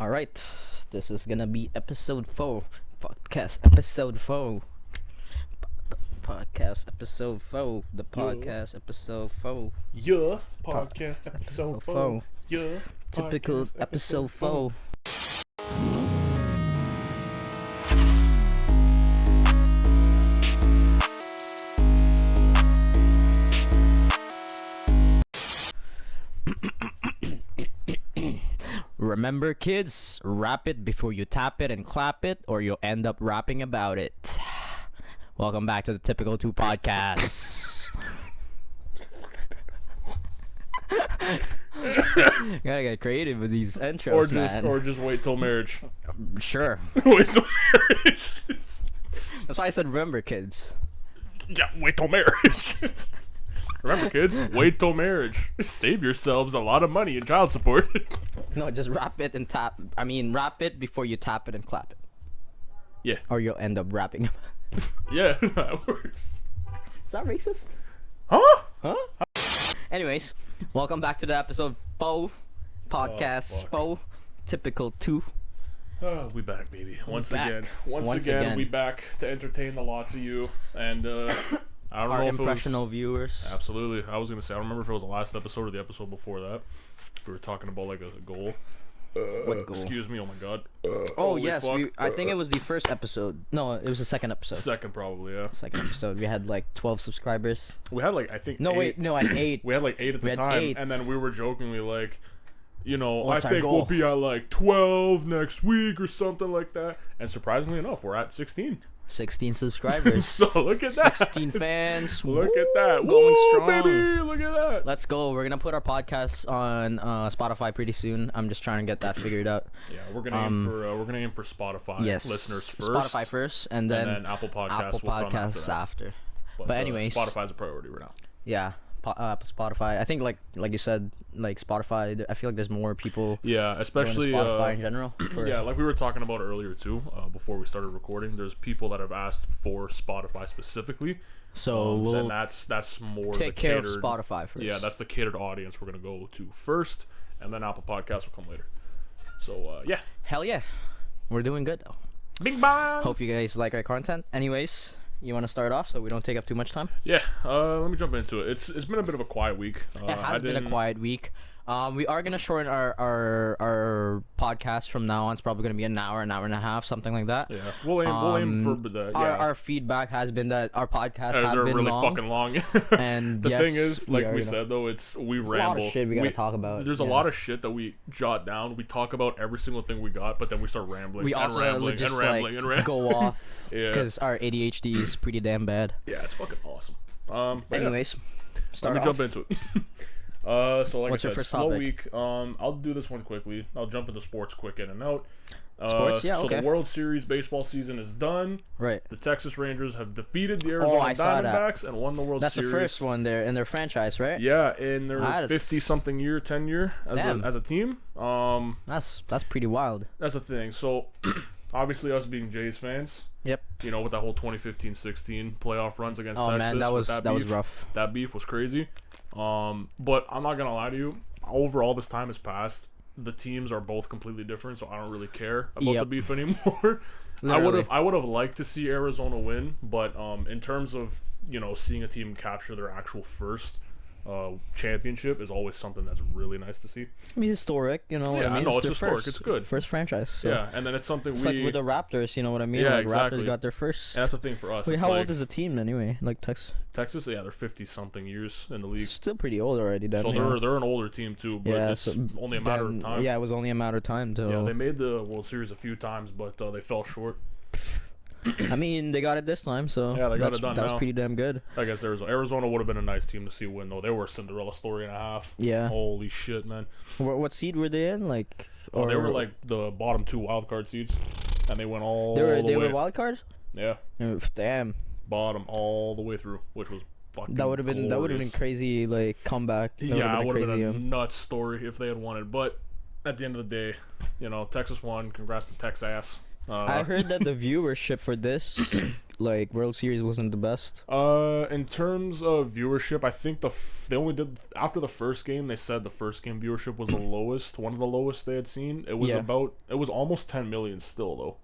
All right, this is gonna be episode 4, podcast episode 4, podcast episode 4, the podcast episode 4. Yeah, podcast episode 4. Yeah, typical episode 4. Remember, kids, rap it before you tap it and clap it, or you'll end up rapping about it. Welcome back to the Typical 2 podcast. Gotta get creative with these intros, man. Or just wait till marriage. Sure. Wait till marriage. That's why I said remember, kids. Yeah, wait till marriage. Remember, kids, wait till marriage. Save yourselves a lot of money in child support. No, just rap it and tap. I mean, rap it before you tap it and clap it. Yeah. Or you'll end up rapping. Yeah, that works. Is that racist? Huh? Anyways, welcome back to the episode 4, podcast 4, Typical 2. Oh, we back, baby. Once back. again. Once again, we back to entertain the lots of you. And, I don't Our know if impressional viewers. Absolutely. I was going to say, I don't remember if it was the last episode or the episode before that. We were talking about, like, a goal. What goal? Excuse me, oh my god. Oh, yes. I think it was the first episode. No, it was the second episode. Second, probably, yeah. Second episode. We had like 12 subscribers. We had, like, I think No, 8. wait. No, I had 8. We had, like, 8 at the time. 8. And then we were jokingly, like, you know, What's I our think goal? we'll be at, like, 12 next week or something like that. And surprisingly enough, we're at 16. 16 subscribers. So, look at that. 16 fans. Look at Woo, that. Going Woo, strong. baby. Look at that. Let's go. We're going to put our podcast on Spotify pretty soon. I'm just trying to get that figured out. Yeah, we're gonna aim for Spotify listeners first. Spotify first, and then Apple Podcasts Apple will come Podcasts after. after. But anyways, Spotify's a priority right now. Yeah, Spotify. I think like you said, like Spotify. I feel like there's more people. Yeah, especially going to Spotify in general. Yeah, like we were talking about earlier too. Before we started recording, there's people that have asked for Spotify specifically. So we'll and that's more take the care catered, of Spotify first. Yeah, that's the catered audience we're gonna go to first, and then Apple Podcasts will come later. So yeah, hell yeah, we're doing good though. Bing bang. Hope you guys like our content. Anyways, you want to start off so we don't take up too much time? Yeah, let me jump into it. It's been a bit of a quiet week. It has been a quiet week. We are gonna shorten our podcast from now on. It's probably gonna be an hour and a half, something like that. Yeah, we'll aim for the. Yeah. Our feedback has been that our podcasts have they're been really long. fucking long. And the yes, thing is, like we are, said though, we there's ramble. a lot of shit we gotta talk about. There's a lot of shit that we jot down. We talk about every single thing we got, but then we start rambling. We also just go off because our ADHD is pretty damn bad. Yeah, it's fucking awesome. Anyways, let me jump into it. So like What's I your said, first slow topic? week. I'll do this one quickly. I'll jump into sports quick in and out. Sports, yeah, So okay. the World Series baseball season is done. Right. The Texas Rangers have defeated the Arizona I saw that. Diamondbacks and won the World That's Series. the first one there in their franchise, right? Yeah, in their That's 50-something year, 10 year as a team. That's pretty wild. That's the thing. So, obviously, us being Jays fans, Yep. you know, with that whole 2015-16 playoff runs against Texas. Man, that was beef, rough. That beef was crazy. But I'm not gonna lie to you. Overall, this time has passed. The teams are both completely different, so I don't really care about the beef anymore. I would have liked to see Arizona win, but in terms of, you know, seeing a team capture their actual first championship is always something that's really nice to see. I mean, historic, you know what I mean? It's their historic. First, it's good. First franchise. So. Yeah, and then it's something it's like with the Raptors, you know what I mean? Yeah, like exactly. Raptors got their first. And that's the thing for us. Wait, it's how like, old is the team anyway? Like Texas? Texas, yeah, they're 50-something years in the league. Still pretty old already. So they're an older team too, but it's only a matter of time. Yeah, it was only a matter of time. Yeah, they made the World Series a few times, but they fell short. I mean, they got it this time, so yeah, they got it done. That was pretty damn good. I guess Arizona would have been a nice team to see win, though. They were a Cinderella story and a half. Yeah. Holy shit, man. What seed were they in? Like, they were like the bottom 2 wild card seeds, and they went all the way. They were wild cards. Yeah. Damn. Bottom all the way through, which was fucking. That would have been crazy, like comeback. That it would have been a nuts story if they had won it, but at the end of the day, you know, Texas won. Congrats to Texas. I heard that the viewership for this like World Series wasn't the best. In terms of viewership, I think they only did after the first game. They said the first game viewership was the lowest, one of the lowest they had seen. It was it was almost 10 million still though.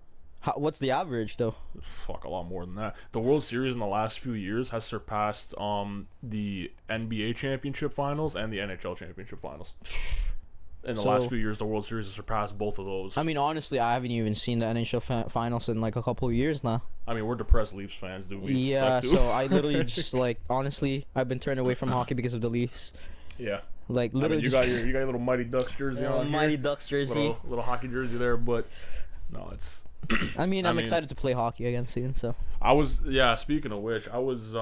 What's the average though? Fuck, a lot more than that. The World Series in the last few years has surpassed the NBA championship finals and the NHL championship finals. In the last few years, the World Series has surpassed both of those. I mean, honestly, I haven't even seen the NHL finals in like a couple of years now. I mean, we're depressed Leafs fans, do we? Yeah, so I literally just like, honestly, I've been turned away from hockey because of the Leafs. Yeah. Like literally, you got your little Mighty Ducks jersey on. Mighty here. Ducks jersey. Little hockey jersey there, but no, it's. I mean, I'm excited to play hockey again soon. So. Speaking of which, I was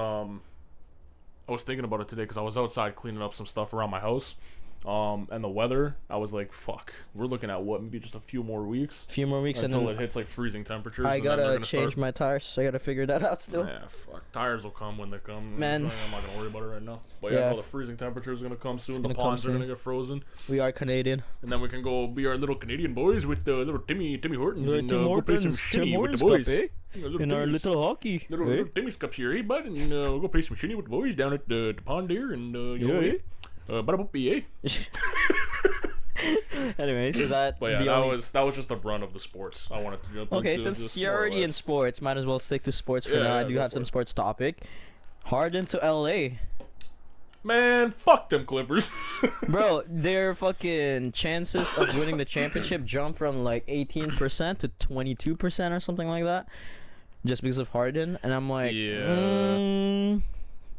thinking about it today because I was outside cleaning up some stuff around my house. And the weather, I was like, fuck, we're looking at what, maybe just a few more weeks? Until it hits like freezing temperatures. I gotta change my tires, so I gotta figure that out still. Yeah, fuck. Tires will come when they come. Man. I'm not gonna worry about it right now. But yeah, the freezing temperatures are gonna come soon. The ponds are gonna get frozen. We are Canadian. And then we can go be our little Canadian boys with the little Timmy Hortons and go play some shinny with the boys. Cup, eh? In our little hockey. Little Timmy's cups here, eh, bud? And we'll go play some shinny with the boys down at the pond here. And, you know, Anyways, is that that was just the brunt of the sports I wanted to jump into. Okay, since you're already in sports, might as well stick to sports for now. I do have some sports topic. Harden to LA. Man, fuck them Clippers. Bro, their fucking chances of winning the championship jumped from like 18% to 22% or something like that, just because of Harden. And I'm like,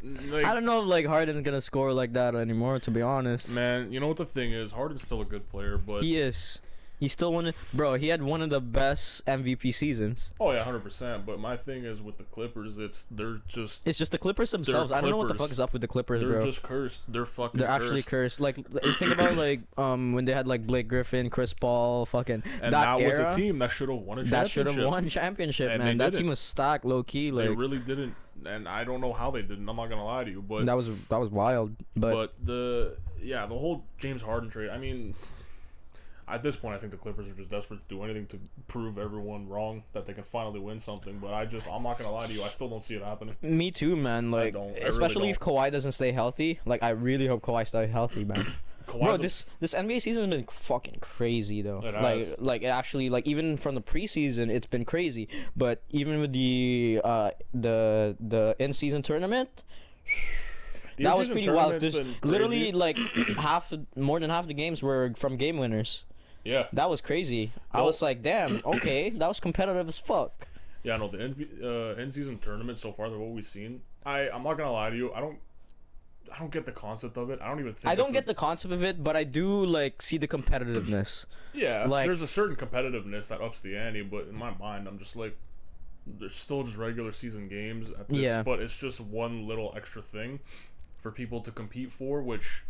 like, I don't know if like Harden's gonna score like that anymore, to be honest. Man, you know what the thing is? Harden's still a good player, but he is. He still won it, bro. He had one of the best MVP seasons. Oh yeah, 100%. But my thing is with the Clippers, it's just the Clippers themselves. I don't know what the fuck is up with the Clippers, bro. They're just cursed. They're actually cursed. Like think about like when they had like Blake Griffin, Chris Paul, fucking and that was a team that should have won a championship. That should have won championship, and man. That team was stacked, low key. Like they really didn't, and I don't know how they didn't. I'm not gonna lie to you, but that was wild. But the whole James Harden trade. I mean. At this point, I think the Clippers are just desperate to do anything to prove everyone wrong that they can finally win something. But I'm not gonna lie to you, I still don't see it happening. Me too, man. Like, especially really if Kawhi doesn't stay healthy. Like, I really hope Kawhi stays healthy, man. Bro, this NBA season has been fucking crazy though. It has. Like it actually, like even from the preseason, it's been crazy. But even with the in-season tournament. That was pretty wild. There's literally like more than half the games were from game winners. Yeah. That was crazy. I was like, damn, okay, that was competitive as fuck. Yeah, no, the in-season tournament so far, what we've seen, I'm not gonna lie to you, I don't get the concept of it. I don't even think I don't get the concept of it, but I do like see the competitiveness. Yeah, like, there's a certain competitiveness that ups the ante, but in my mind, I'm just like, there's still just regular season games at this, but it's just one little extra thing for people to compete for, which.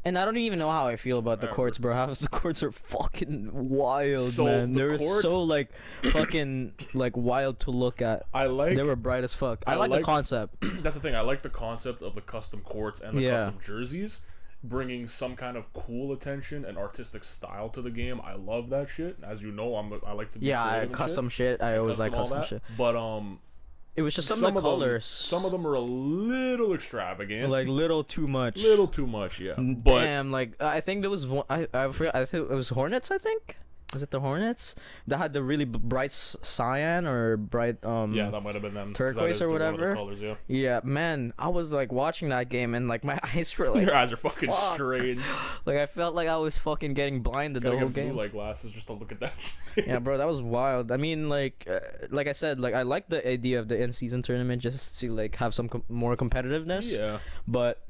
And I don't even know how I feel about the courts, bro. Half the courts are fucking wild, man. They're so like fucking like wild to look at. They were bright as fuck. I like the concept. That's the thing. I like the concept of the custom courts and the custom jerseys, bringing some kind of cool attention and artistic style to the game. I love that shit. As you know, I like to be custom shit. I always like custom shit. But it was just some of the colors. Some of them are a little extravagant. Like little too much. Yeah. Damn, like I think there was one. I forgot. I think it was Hornets. I think. Was it the Hornets that had the really bright cyan or bright yeah, that might have been them. Turquoise or whatever. Colors, yeah. Yeah, man, I was like watching that game and like my eyes were like your eyes are fucking strained. Like I felt like I was fucking getting blinded the whole game. Blue light glasses just to look at that shit. Yeah, bro, that was wild. I mean, like I said, like I like the idea of the in-season tournament just to like have some more competitiveness. Yeah. But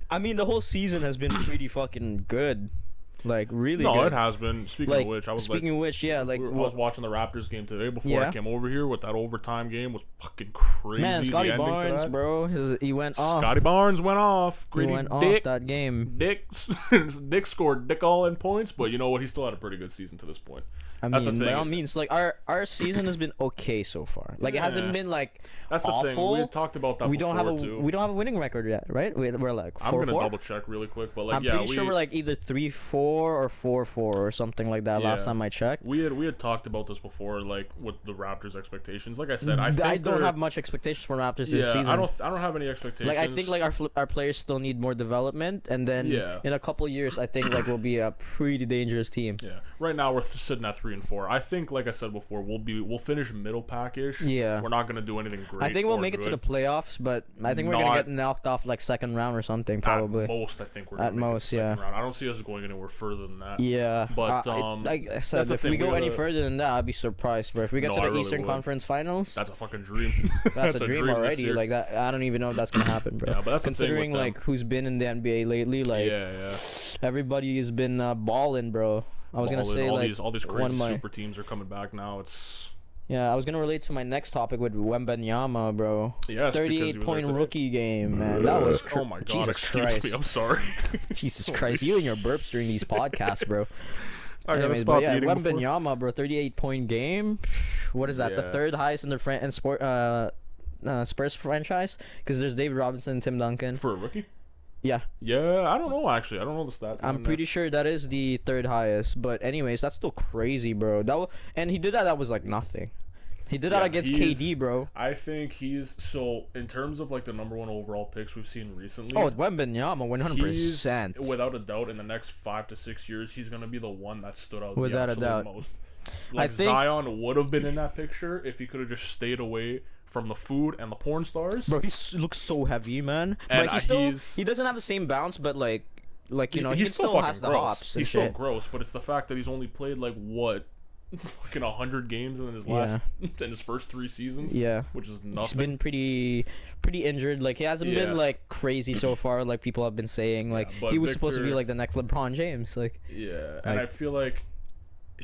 I mean, the whole season has been pretty fucking good. Like really good. No, it has been. Speaking of which, I was watching the Raptors game today before I came over here. With that overtime game was fucking crazy. Man, Scotty Barnes, bro, he went off. Scotty Barnes went off. He went off that game. Dick scored Dick all in points, but you know what? He still had a pretty good season to this point. I mean, by all means, like our season has been okay so far. Like it hasn't been like that's awful. The thing. We had talked about that. We don't have a winning record yet, right? We're like 4-4. I'm gonna double check really quick, but like I'm pretty sure we're like either 3-4 or 4-4 or something like that. Last time I checked. We had talked about this before, like with the Raptors' expectations. Like I said, I don't have much expectations for Raptors this season. I don't have any expectations. Like I think like our players still need more development, and then in a couple years, I think like we'll be a pretty dangerous team. Yeah. Right now we're sitting at 3-4. I think, like I said before, we'll finish middle pack-ish. Yeah. We're not gonna do anything great. I think we'll make it to the playoffs, but I think we're gonna get knocked off like second round or something probably. At most, I think we're gonna make it to second round. I don't see us going anywhere further than that. Yeah. But like I said, if we go any further than that, I'd be surprised, bro. If we get to the Eastern Conference Finals, that's a fucking dream. That's a dream already. Like that, I don't even know if that's gonna happen, bro. Yeah, but that's considering like who's been in the NBA lately, like everybody has been balling, bro. I was gonna say all these crazy super teams are coming back now. I was gonna relate to my next topic with Wembanyama, bro. Yeah, 38-point rookie game, man. That was oh my god! Jesus Christ. Me, I'm sorry. Jesus Christ, you and your burps during these podcasts, bro. Anyways, but yeah, Wembanyama, bro, 38-point game. What is that? Yeah. The third highest in the Spurs franchise? Because there's David Robinson and Tim Duncan. For a rookie? Yeah. Yeah, I don't know actually. I don't know the stats. I'm pretty sure that is the third highest. But anyways, that's still crazy, bro. And he did that. That was like nothing. He did that against KD, bro. I think he's so in terms of like the number one overall picks we've seen recently. Oh, Wembanyama, 100%. Without a doubt, in the next 5 to 6 years, he's gonna be the one that stood out without the a doubt. Most. Like, I think Zion would have been in that picture if he could have just stayed away from the food and the porn stars. Bro, he looks so heavy, man. And like, he doesn't have the same bounce, but like you know, he still has the hops. He's still gross, but it's the fact that he's only played like what, fucking 100 games in his in his first 3 seasons. Yeah, which is nothing. He's been pretty injured. Like he hasn't been like crazy so far. Like people have been saying, like he was supposed to be like the next LeBron James. Like and I feel like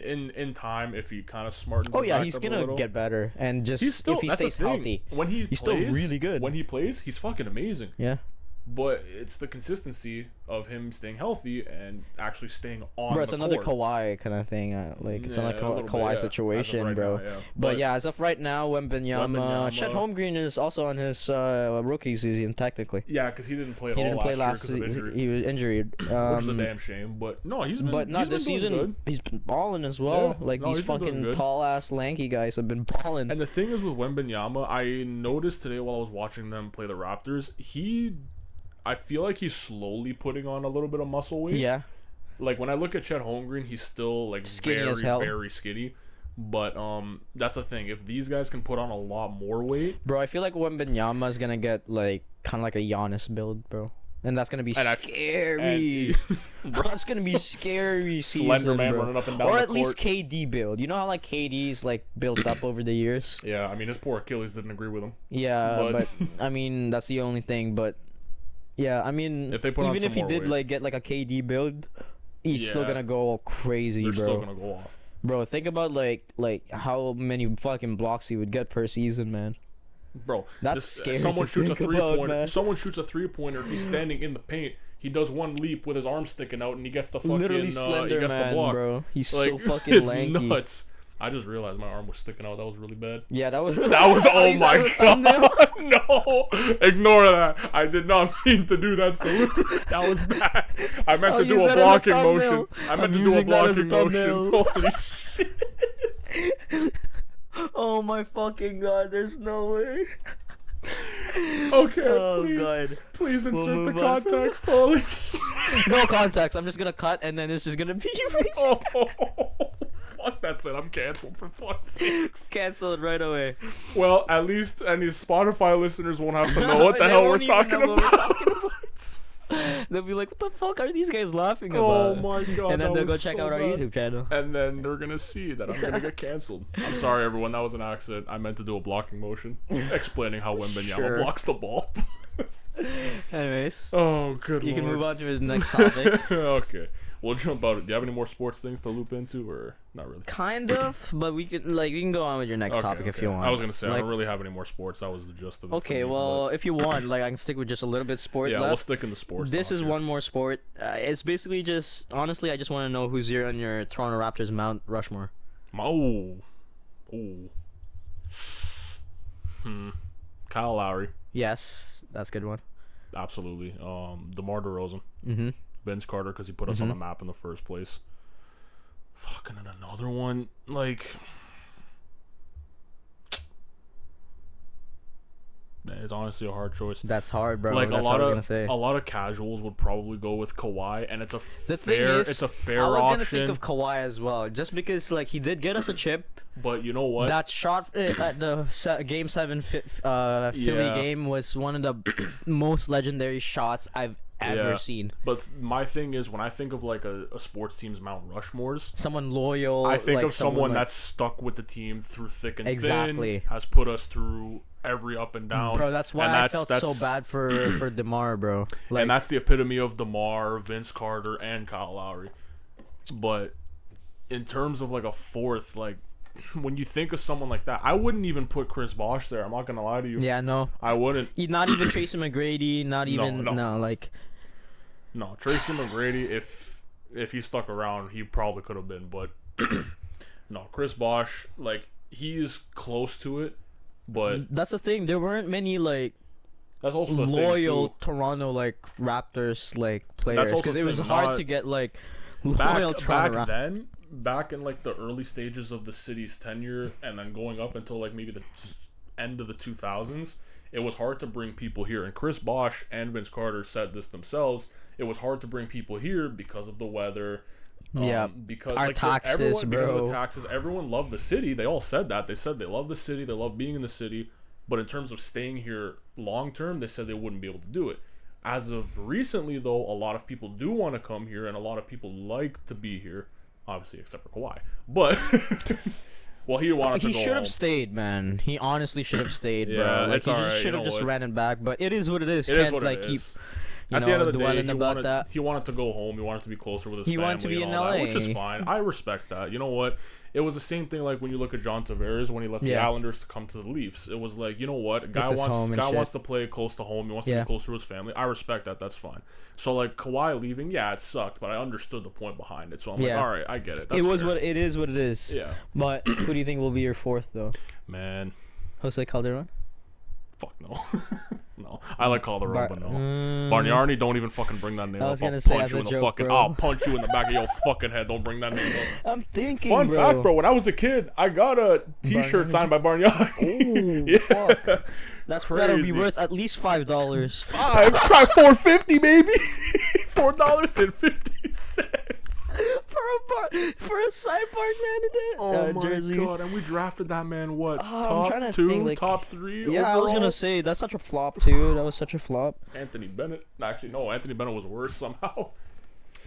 in time, if he kind of smartens he's gonna get better, and just if he stays healthy, he's still really good. When he plays, he's fucking amazing. Yeah, but it's the consistency of him staying healthy and actually staying on. Bro, it's the another court. Kawhi kind of thing. Like it's another Kawhi situation, right bro. Now, but yeah, as of right now, Wembanyama, Chet Holmgren is also on his rookie season technically. Yeah, because he didn't play last year because of injury. He was injured, which is a damn shame. But no, he's been. But not this season. Good. He's been balling as well. These fucking tall ass lanky guys have been balling. And the thing is with Wembanyama, I noticed today while I was watching them play the Raptors, I feel like he's slowly putting on a little bit of muscle weight. Yeah. Like when I look at Chet Holmgren, he's still like skinny very, as hell. very skinny. But that's the thing. If these guys can put on a lot more weight, bro, I feel like Wembanyama is gonna get like kind of like a Giannis build, bro. And that's gonna be scary. Bro, that's gonna be scary season, Slender man bro. running up and down or the at court. least KD build. You know how like KD's like built up over the years. Yeah, I mean his poor Achilles didn't agree with him. Yeah, but I mean that's the only thing. But yeah, I mean if they put even if he did like get like a KD build, he's still gonna go crazy, They're bro. Still gonna go off. Bro, think about like how many fucking blocks he would get per season, man. Bro, that's scary. Someone to shoots think a 3-pointer. man. Someone shoots a 3-pointer. He's standing in the paint. He does one leap with his arm sticking out, and he gets the fucking. Literally slender he gets man, the block. bro. He's like, so fucking it's lanky. Nuts. I just realized my arm was sticking out. That was really bad. Yeah, that was. Oh my god! No, ignore that. I did not mean to do that salute. That was bad. I meant to do a blocking motion. I meant to do a blocking motion. Holy shit! Oh my fucking god! There's no way. Okay, please insert the context. Holy shit. No context. I'm just gonna cut, and then it's just gonna be erased. Fuck, that's it. I'm canceled for fuck's sake. Canceled right away. Well, at least any Spotify listeners won't have to know what the hell we're talking about. They'll be like, what the fuck are these guys laughing about? Oh my god. And then they'll go check out our YouTube channel. And then they're gonna see that I'm gonna get canceled. I'm sorry everyone, that was an accident. I meant to do a blocking motion explaining how Wembanyama blocks the ball. Anyways. Oh, good You Lord. can move on to the next topic. Okay. We'll jump out. Do you have any more sports things to loop into, or not really? Kind of, but we can go on with your next topic if you want. I was gonna say I don't really have any more sports. That was the gist of it. Okay, well, if you want, like I can stick with just a little bit sport. Yeah, left. we'll stick in the sports. This is one more sport. It's basically just honestly, I just want to know who's here on your Toronto Raptors Mount Rushmore. Kyle Lowry. Yes, that's a good one. Absolutely. DeMar DeRozan. Mm-hmm. Vince Carter, because he put us on the map in the first place. Fucking another one, like, it's honestly a hard choice. That's hard, bro. Like That's a what I was lot gonna say. of casuals would probably go with Kawhi, and it's a The fair, thing is, it's a fair I was option. gonna think of Kawhi as well, just because like he did get us a chip. But you know what? That shot at the Game 7 Philly game was one of the most legendary shots I've ever seen. But my thing is, when I think of like a sports team's Mount Rushmores, Someone loyal. I think like, of someone like, that's stuck with the team through thick and Exactly. thin, has put us through every up and down. Bro, that's why I felt so bad for DeMar, bro. Like, and that's the epitome of DeMar, Vince Carter, and Kyle Lowry. But in terms of like a fourth, like, when you think of someone like that, I wouldn't even put Chris Bosh there. I'm not gonna lie to you. yeah, no. I wouldn't. Not even Tracy McGrady. Not even No, Tracy McGrady, if he stuck around, he probably could have been. But no, Chris Bosh, like, he's close to it. But that's the thing. There weren't many like that's also the loyal thing too. Toronto like Raptors like players, because it was thing, hard to get like loyal Toronto. Back in like the early stages of the city's tenure, and then going up until like maybe the end of the 2000s, it was hard to bring people here. And Chris Bosh and Vince Carter said this themselves. It was hard to bring people here because of the weather. Because our like taxes, bro. Because of the taxes, everyone loved the city. They all said that. They said they love the city. They love being in the city. But in terms of staying here long term, they said they wouldn't be able to do it. As of recently, though, a lot of people do want to come here, and a lot of people like to be here. Obviously, except for Kawhi. But well, he wanted to go He should have home. stayed, man. He honestly should have stayed, bro. Yeah, Like, it's he alright, should have just ran it back. But it is what it is. It is what it keep is. At the end of the day, that. he wanted to go home. He wanted to be closer with his He family. wanted to be and in all that, LA. which is fine. I respect that. You know what? It was the same thing like when you look at John Tavares when he left the Islanders to come to the Leafs. It was like, you know what? Guy wants to play close to home. He wants to be close to his family. I respect that. That's fine. So like Kawhi leaving, yeah, it sucked, but I understood the point behind it. So I'm like, all right, I get it. That's fair. It is what it is. Yeah. But who do you think will be your fourth though? Man, Jose Calderon? fuck no. No. I like Calderon, but no. Bargnani, don't even fucking bring that name up. was gonna say, punch as you a in the joke, fucking bro. I'll punch you in the back of your fucking head. Don't bring that name up. I'm thinking, Fun bro. fact, bro. When I was a kid, I got a T-shirt signed by Bargnani. Ooh, fuck. That's That'll crazy. be worth at least $5. Try $4.50, baby. $4.50 for a sidebar Oh my jersey. god! And we drafted that man. What? I'm trying to top 2, think, like, top 3. Yeah, overall? I was gonna say that's such a flop too. That was such a flop. Anthony Bennett. Actually, no. Anthony Bennett was worse somehow.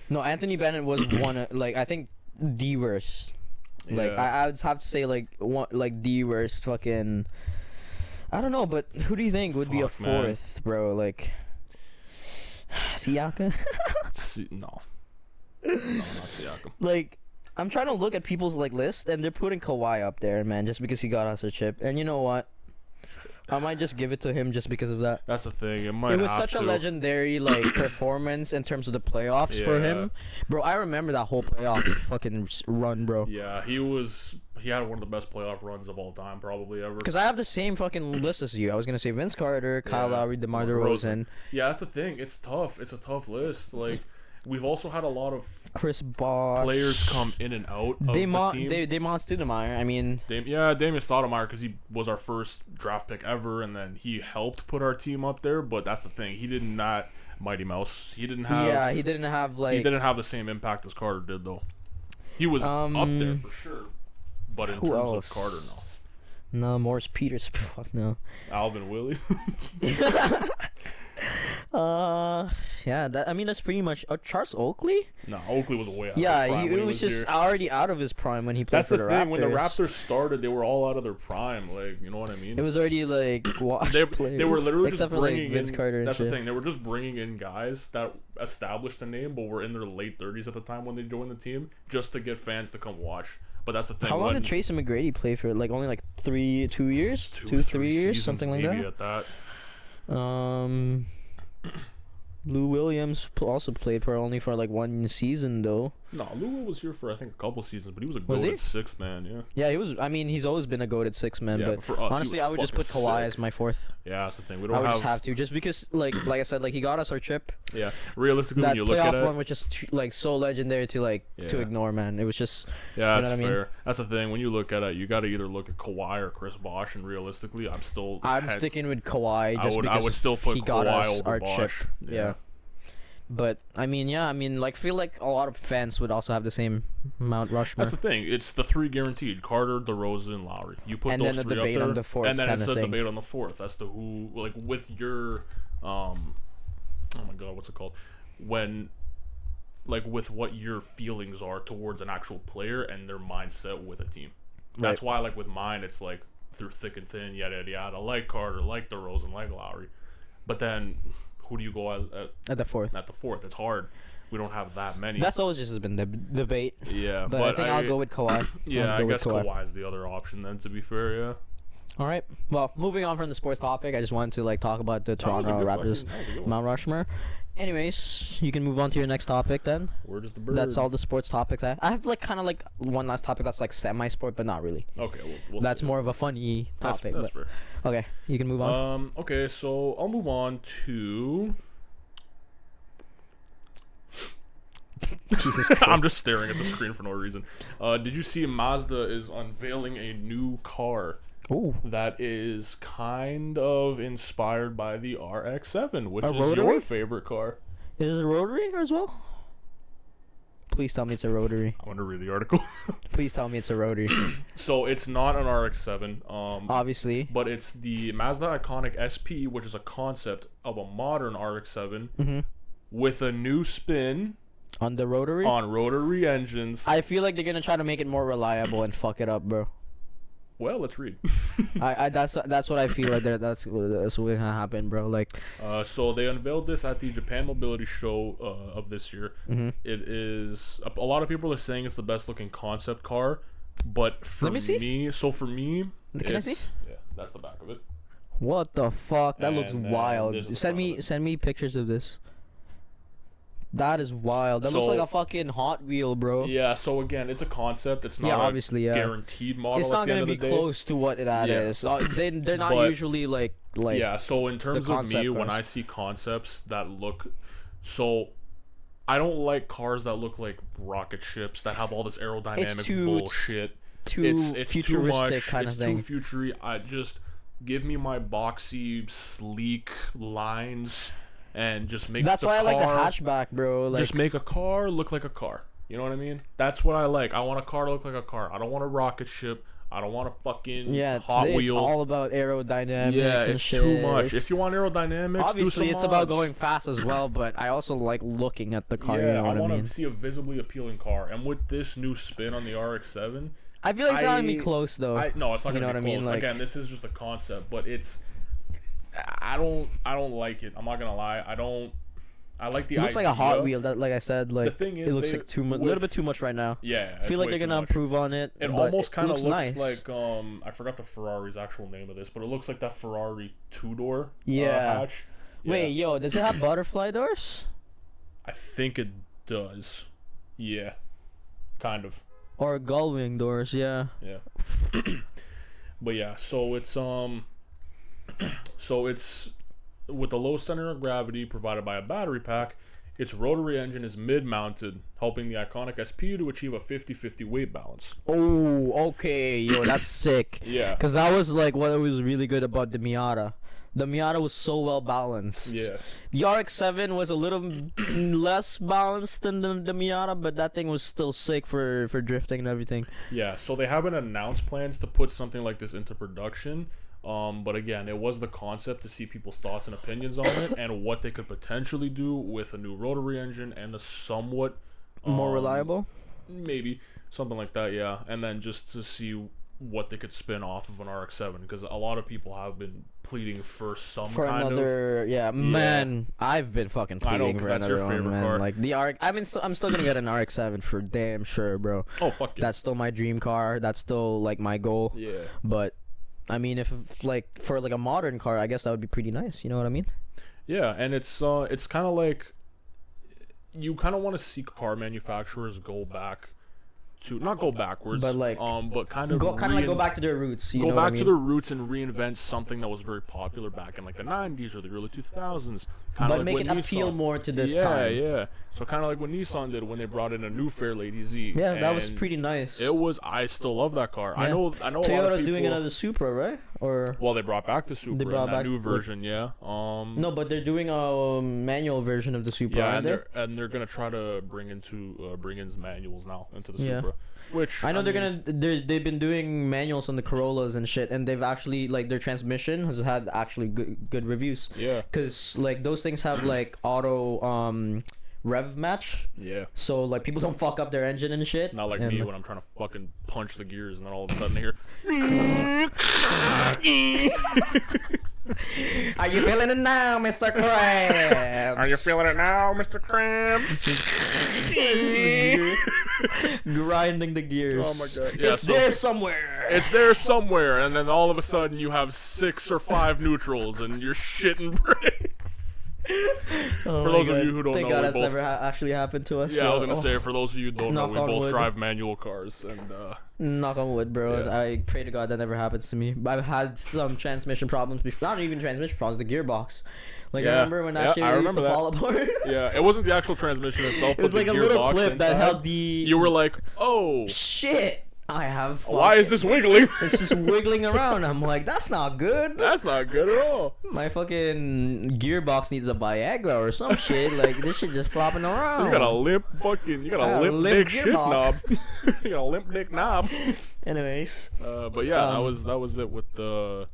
No, Anthony Bennett was one of, like, I think the worst. Like I would have to say like one, like the worst fucking. I don't know, but who do you think would be a fourth, bro? Like Siakam? No. No, not Siakam. Like, I'm trying to look at people's like list, and they're putting Kawhi up there, man, just because he got us a chip. And you know what? I might just give it to him just because of that. That's the thing. It might. It was such a legendary like performance in terms of the playoffs for him, bro. I remember that whole playoff fucking run, bro. Yeah, he had one of the best playoff runs of all time, probably ever. Because I have the same fucking list as you. I was gonna say Vince Carter, Kyle Lowry, DeMar DeRozan. Yeah, that's the thing. It's tough. It's a tough list. Like, we've also had a lot of Chris Bosh players come in and out of the team. Damon Stoudemire. I mean, Damian Stoudemire, because he was our first draft pick ever, and then he helped put our team up there. But that's the thing. He did not Mighty Mouse. He didn't have. Yeah, he didn't have like. He didn't have the same impact as Carter did, though. He was up there for sure. But in terms of Carter, no. No, Morris Peters. Fuck no. Alvin Willie. Yeah. I mean, that's pretty much. Charles Oakley. No, Oakley was way out. Yeah, of his prime when he was just already out of his prime when he played for the Raptors. That's the thing. When the Raptors started, they were all out of their prime. Like, you know what I mean? It was already like washed players. They were literally except just for bringing like Vince in. Carter. That's the thing. They were just bringing in guys that established a name, but were in their late 30s at the time when they joined the team, just to get fans to come watch. But that's the thing. How long did Tracy McGrady play for? Like only like 2 years, 3 years, something like that. At that. Lou Williams also played for only for like 1 season though. No, Lugo was here for I think a couple seasons, but he was a goated sixth man. Yeah. Yeah, he was. I mean, he's always been a goated sixth man. Yeah, but for us, honestly, I would just put Kawhi as my fourth. Yeah, that's the thing. I would just have to, just because, like I said, like he got us our chip. Yeah, realistically, that when you look at it, playoff one was just like so legendary to to ignore, man. It was just. Yeah, that's fair. That's the thing. When you look at it, you got to either look at Kawhi or Chris Bosh, and realistically, I'm sticking with Kawhi just because I would still put he Kawhi got us over our Bosh. chip. Yeah. But I mean, like, feel like a lot of fans would also have the same Mount Rushmore. That's the thing. It's the three guaranteed: Carter, DeRozan, Lowry. You put those three up there, on the fourth, and then it's a debate on the fourth as to who, like, with your, oh my God, what's it called? When, like, with what your feelings are towards an actual player and their mindset with a team. That's why, like, with mine, it's like through thick and thin, yada yada yada. Like Carter, like DeRozan, like Lowry, but then. Who do you go at the fourth? At the fourth, it's hard. We don't have that many. That's always just been the debate. Yeah, but I think I'll go with Kawhi. Yeah, I guess Kawhi is the other option then. To be fair, yeah. All right. Well, moving on from the sports topic, I just wanted to talk about the Toronto Raptors Mount Rushmore. Anyways, you can move on to your next topic then. Where is the bird? That's all the sports topics I have. Kind of one last topic that's semi-sport, but not really. Okay, we'll that's see. more of a funny topic. That's fair. Okay, you can move on. Okay, so I'll move on to. Jesus Christ. I'm just staring at the screen for no reason. Did you see Mazda is unveiling a new car? Ooh. That is kind of inspired by the RX7, which is rotary? Your favorite car. Is it a rotary as well? Please tell me it's a rotary. I want to read the article. Please tell me it's a rotary. So it's not an RX7. Obviously. But it's the Mazda Iconic SP, which is a concept of a modern RX7 with a new spin. On the rotary? On rotary engines. I feel like they're going to try to make it more reliable and fuck it up, bro. Well, let's read. That's what I feel like. That's what's gonna happen, bro. So they unveiled this at the Japan Mobility Show of this year. It is a lot of people are saying it's the best looking concept car, but for me, can I see? Yeah, that's the back of it. What the fuck? That looks wild. Send me pictures of this. That is wild. That looks like a fucking Hot Wheel, bro. Yeah, so again, it's a concept. It's not a guaranteed model. It's not going to be close to what that is. They're not usually like yeah, so in terms of me, when I see concepts that look... So, I don't like cars that look like rocket ships that have all this aerodynamic bullshit. It's futuristic kind of thing. It's too futury. I just... Give me my boxy, sleek lines... And just make that's the why car, I like the hatchback, bro. Just make a car look like a car. You know what I mean? That's what I like. I want a car to look like a car. I don't want a rocket ship. I don't want a fucking Hot Wheel. It's all about aerodynamics. Yeah, it's too much. If you want aerodynamics, obviously it's about going fast as well. But I also like looking at the car. Yeah, you know I want to see a visibly appealing car. And with this new spin on the RX-7, I feel like it's not gonna be close though. No, it's not gonna be close. Again, this is just a concept, but it's. I don't like it. I'm not gonna lie. I like the idea. It looks like a Hot Wheel. That, like I said, the thing is, it looks like a little bit too much right now. Yeah, I feel like they're gonna improve on it. It almost kind of looks nice. like I forgot the Ferrari's actual name of this, but it looks like that Ferrari two-door hatch. Wait, yo, does it have butterfly doors? I think it does. Yeah, kind of. Or gull wing doors, yeah. Yeah. But yeah, so it's with the low center of gravity provided by a battery pack. Its rotary engine is mid-mounted, helping the iconic SP to achieve a 50-50 weight balance. Oh, okay, yo, that's sick. Yeah. Because that was what was really good about the Miata. The Miata was so well balanced. Yeah. The RX-7 was a little less balanced than the Miata, but that thing was still sick for drifting and everything. Yeah, so they haven't announced plans to put something like this into production. But again, it was the concept to see people's thoughts and opinions on it and what they could potentially do with a new rotary engine and a somewhat... more reliable? Maybe. Something like that, yeah. And then just to see what they could spin off of an RX-7, because a lot of people have been pleading for another, man, I've been fucking pleading for another one, man. Car. Like the RX, I'm still gonna get an RX-7 for damn sure, bro. Oh, fuck yeah. That's still my dream car. That's still like my goal. Yeah. But I mean, if for a modern car, I guess that would be pretty nice. You know what I mean? Yeah, and it's kind of like you kind of want to see car manufacturers go back to not go backwards, but like but kind of go back to their roots. Go back to their roots and reinvent something that was very popular back in like the 90s or the early 2000s. But like make it appeal more to this time. Yeah. So kind of like what Nissan did when they brought in a new Fairlady Z. Yeah, that was pretty nice. It was. I still love that car. Yeah. I know. Toyota's doing another Supra, right? Or well, they brought back the Supra. They brought back new version. Yeah. No, but they're doing a manual version of the Supra. Yeah, and they're gonna try to bring in manuals now into the Supra. Which I know they've been doing manuals on the Corollas and shit, and they've actually like their transmission has had actually good reviews. Yeah. Cause like those things have like auto rev match. Yeah. So like people don't fuck up their engine and shit. Not like me when I'm trying to fucking punch the gears and then all of a sudden here. Are you feeling it now, Mr. Krabs? Are you feeling it now, Mr. Krabs? Grinding the gears. Oh my god. Yeah, it's there somewhere. It's there somewhere, and then all of a sudden you have 6 or 5 neutrals and you're shitting brakes. For those of you who don't Thank know, God that's never actually happened to us. Yeah, I was gonna say, for those of you who don't know, we both wood. drive manual cars, and knock on wood, bro. Yeah. I pray to God that never happens to me. I've had some transmission problems before. Not even transmission problems, the gearbox. Like, I remember when that shit used to fall apart? Yeah, it wasn't the actual transmission itself, it was but like the a little gearbox clip that inside. held the... You were like, oh... Shit! I have... Why is this wiggling? It's just wiggling around. I'm like, that's not good. That's not good at all. My fucking gearbox needs a Viagra or some shit. Like, this shit just flopping around. You got a limp dick shift knob. You got a limp dick knob. Anyways. But yeah, that was it with the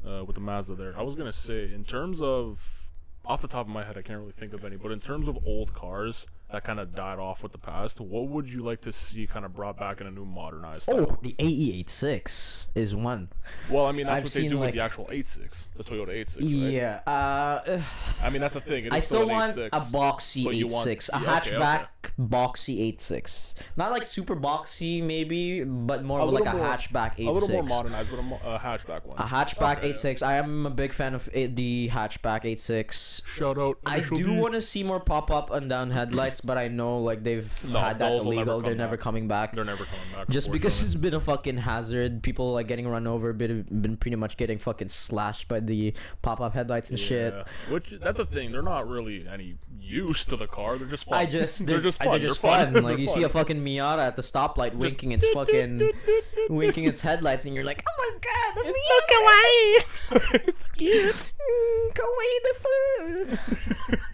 Mazda there. I was gonna say, in terms of, off the top of my head, I can't really think of any, but in terms of old cars that kind of died off with the past, what would you like to see kind of brought back in a new modernized style? Oh, the AE86 is one. Well, I mean, that's what they do like, with the actual 86, the Toyota 86, right? Yeah. I mean, that's the thing. I still want a boxy 86, a hatchback boxy 86. Not like super boxy, maybe, but more of like a hatchback 86. A little more modernized, but a hatchback one. A hatchback 86. I am a big fan of the hatchback 86. Shout out. I do want to see more pop-up and down headlights, but I know like they've had that illegal. They're never coming back. They're never coming back. Just because it's been a fucking hazard. People like getting run over, been pretty much getting fucking slashed by the pop-up headlights and shit. Which that's the thing. They're not really any use to the car. They're just fun. They're just fun. They're just fun. Like you see a fucking Miata at the stoplight winking its fucking winking its headlights, and you're like, oh my god, the Miata, fuck you, kawaii.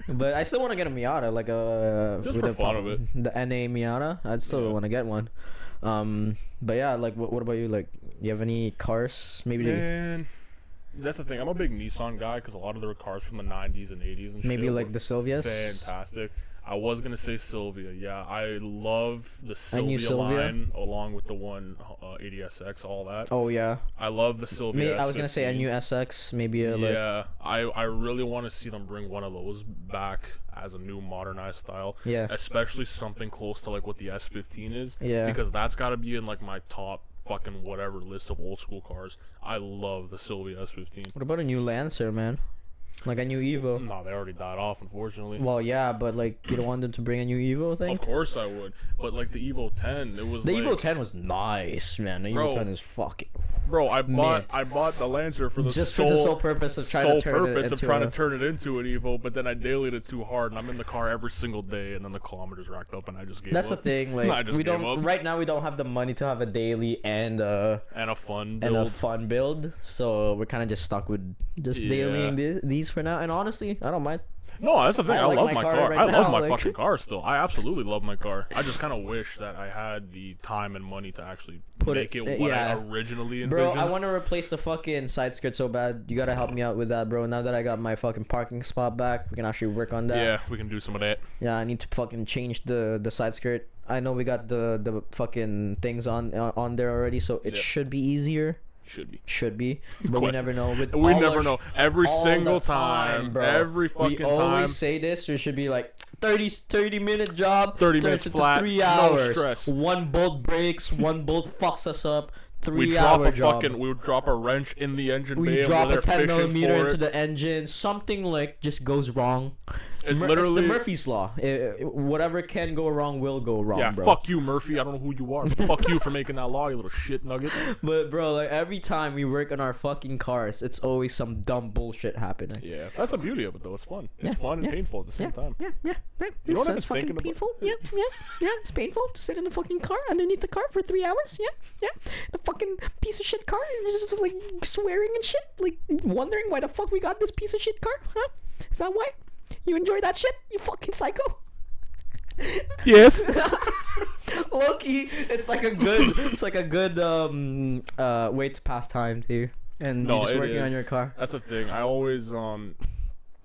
But I still want to get a Miata, like a just for fun of it. The NA Miata. I'd still want to get one. But yeah, like what about you? Like, you have any cars? Maybe. Man, that's the thing. I'm a big Nissan guy because a lot of their cars from the 90s and 80s and maybe shit like the Silvias. Fantastic. I was gonna say Silvia. Yeah, I love the Silvia line along with the one 80SX, all that. Oh yeah. I love the Silvia. I was gonna say a new SX, maybe a yeah. I really want to see them bring one of those back as a new modernized style. Yeah. Especially something close to like what the S15 is. Yeah. Because that's got to be in like my top fucking whatever list of old school cars. I love the Silvia S15. What about a new Lancer, man? Like a new Evo? No, they already died off, unfortunately. Well, yeah, but like, you don't want them to bring a new Evo thing? Of course I would. But like the Evo 10, it was the Evo 10 was nice, man. The Evo 10 is fucking... Bro, I bought the Lancer for the sole purpose of trying to turn it into an Evo, but then I dailied it too hard, and I'm in the car every single day, and then the kilometers racked up, and I just gave up. That's the thing, like we don't right now. We don't have the money to have a daily and a fun build, so we're kind of just stuck with just dailying these for now. And honestly, I don't mind. No, that's the thing. I love my car. I love my like, fucking car still. I absolutely love my car. I just kind of wish that I had the time and money to actually make it what I originally envisioned. Bro, I want to replace the fucking side skirt so bad. You gotta help me out with that, bro. Now that I got my fucking parking spot back, we can actually work on that. Yeah, we can do some of that. Yeah, I need to fucking change the side skirt. I know we got the fucking things on there already, so it should be easier. Should be, but we never know. We never know. Every single time, bro. Every fucking time. We always say this. There should be like 30-minute job. 30 minutes flat. 3 hours. No stress. One bolt breaks. One bolt fucks us up. 3 hour job. We would drop a wrench in the engine bay. We drop a 10mm into the engine. Something like just goes wrong. It's literally the Murphy's Law. Whatever can go wrong will go wrong, yeah, bro. fuck you, Murphy. I don't know who you are. But fuck you for making that law, you little shit nugget. But bro, like every time we work on our fucking cars, it's always some dumb bullshit happening. Yeah, that's the beauty of it, though. It's fun. It's fun and painful at the same time. Yeah. You know what I've been fucking thinking painful. about? Yeah. It's painful to sit in a fucking car underneath the car for 3 hours. Yeah. A fucking piece of shit car, just like swearing and shit, like wondering why the fuck we got this piece of shit car, huh? Is that why? You enjoy that shit, you fucking psycho? Yes. Low-key, it's like a good way to pass time too. And you're just working on your car. That's the thing. I always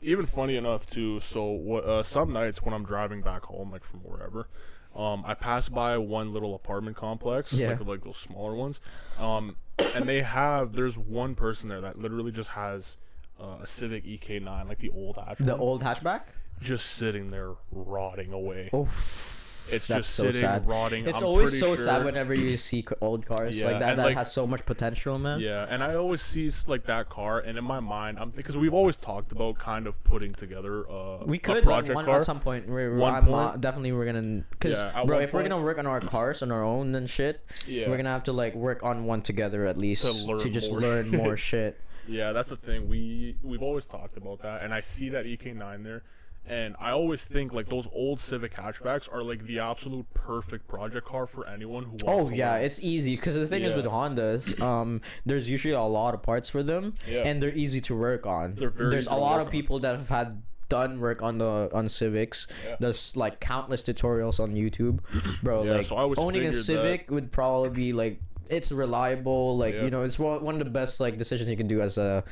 even funny enough too. So some nights when I'm driving back home, like from wherever, I pass by one little apartment complex, like those smaller ones, and there's one person there that literally just has a Civic EK9, like the old old hatchback, just sitting there rotting away. Oh, it's that's just so sitting sad. rotting. It's I'm always so sure. sad whenever you see old cars like that has so much potential, man. Yeah, and I always see like that car, and in my mind, because we've always talked about kind of putting together a project car at some point. Definitely we're gonna, because bro, if we're gonna work on our cars on our own and shit, we're gonna have to like work on one together at least to just learn more shit. Yeah, that's the thing. We've always talked about that, and I see that EK9 there. And I always think like those old Civic hatchbacks are like the absolute perfect project car for anyone who wants to learn. It's easy because the thing is with Hondas, there's usually a lot of parts for them, and they're easy to work on. There's a lot of people that have done work on Civics. There's like countless tutorials on YouTube, bro. Like so owning a Civic would probably be like, it's reliable, like you know, it's one of the best like decisions you can do as a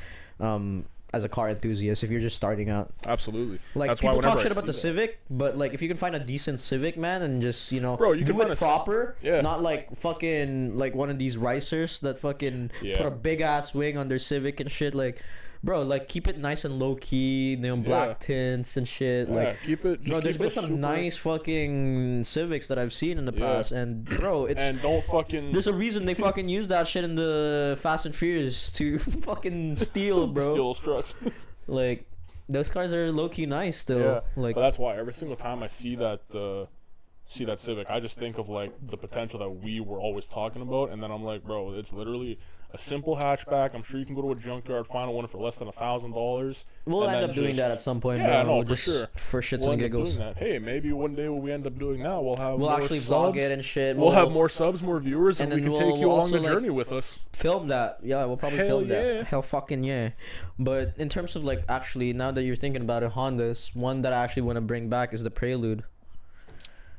car enthusiast if you're just starting out. Absolutely. Like, that's people talk shit about the Civic, but like if you can find a decent Civic, man, and just, you know, bro, you can do find it proper, not like fucking like one of these racers that fucking put a big ass wing on their Civic and shit. Like, bro, like keep it nice and low key, you know, black tints and shit. Like, keep it. Bro, there's been some nice fucking Civics that I've seen in the past, and bro, it's and don't fucking. There's a reason they fucking use that shit in the Fast and Furious to fucking steal, bro. Steal trucks. Like, those cars are low key nice still. Yeah, like but that's why every single time I see that Civic, I just think of like the potential that we were always talking about, and then I'm like, bro, it's literally a simple hatchback. I'm sure you can go to a junkyard, find one for less than $1,000. We'll end up doing that at some point. Yeah, bro. no, for sure. For shits and giggles. Hey, maybe one day when we end up doing that, we'll actually vlog it and shit. We'll have more subs, more viewers, and we can take you along the journey with us. Film that. Yeah, we'll probably film that. Hell fucking yeah. But in terms of like, actually, now that you're thinking about it, Hondas, one that I actually want to bring back is the Prelude.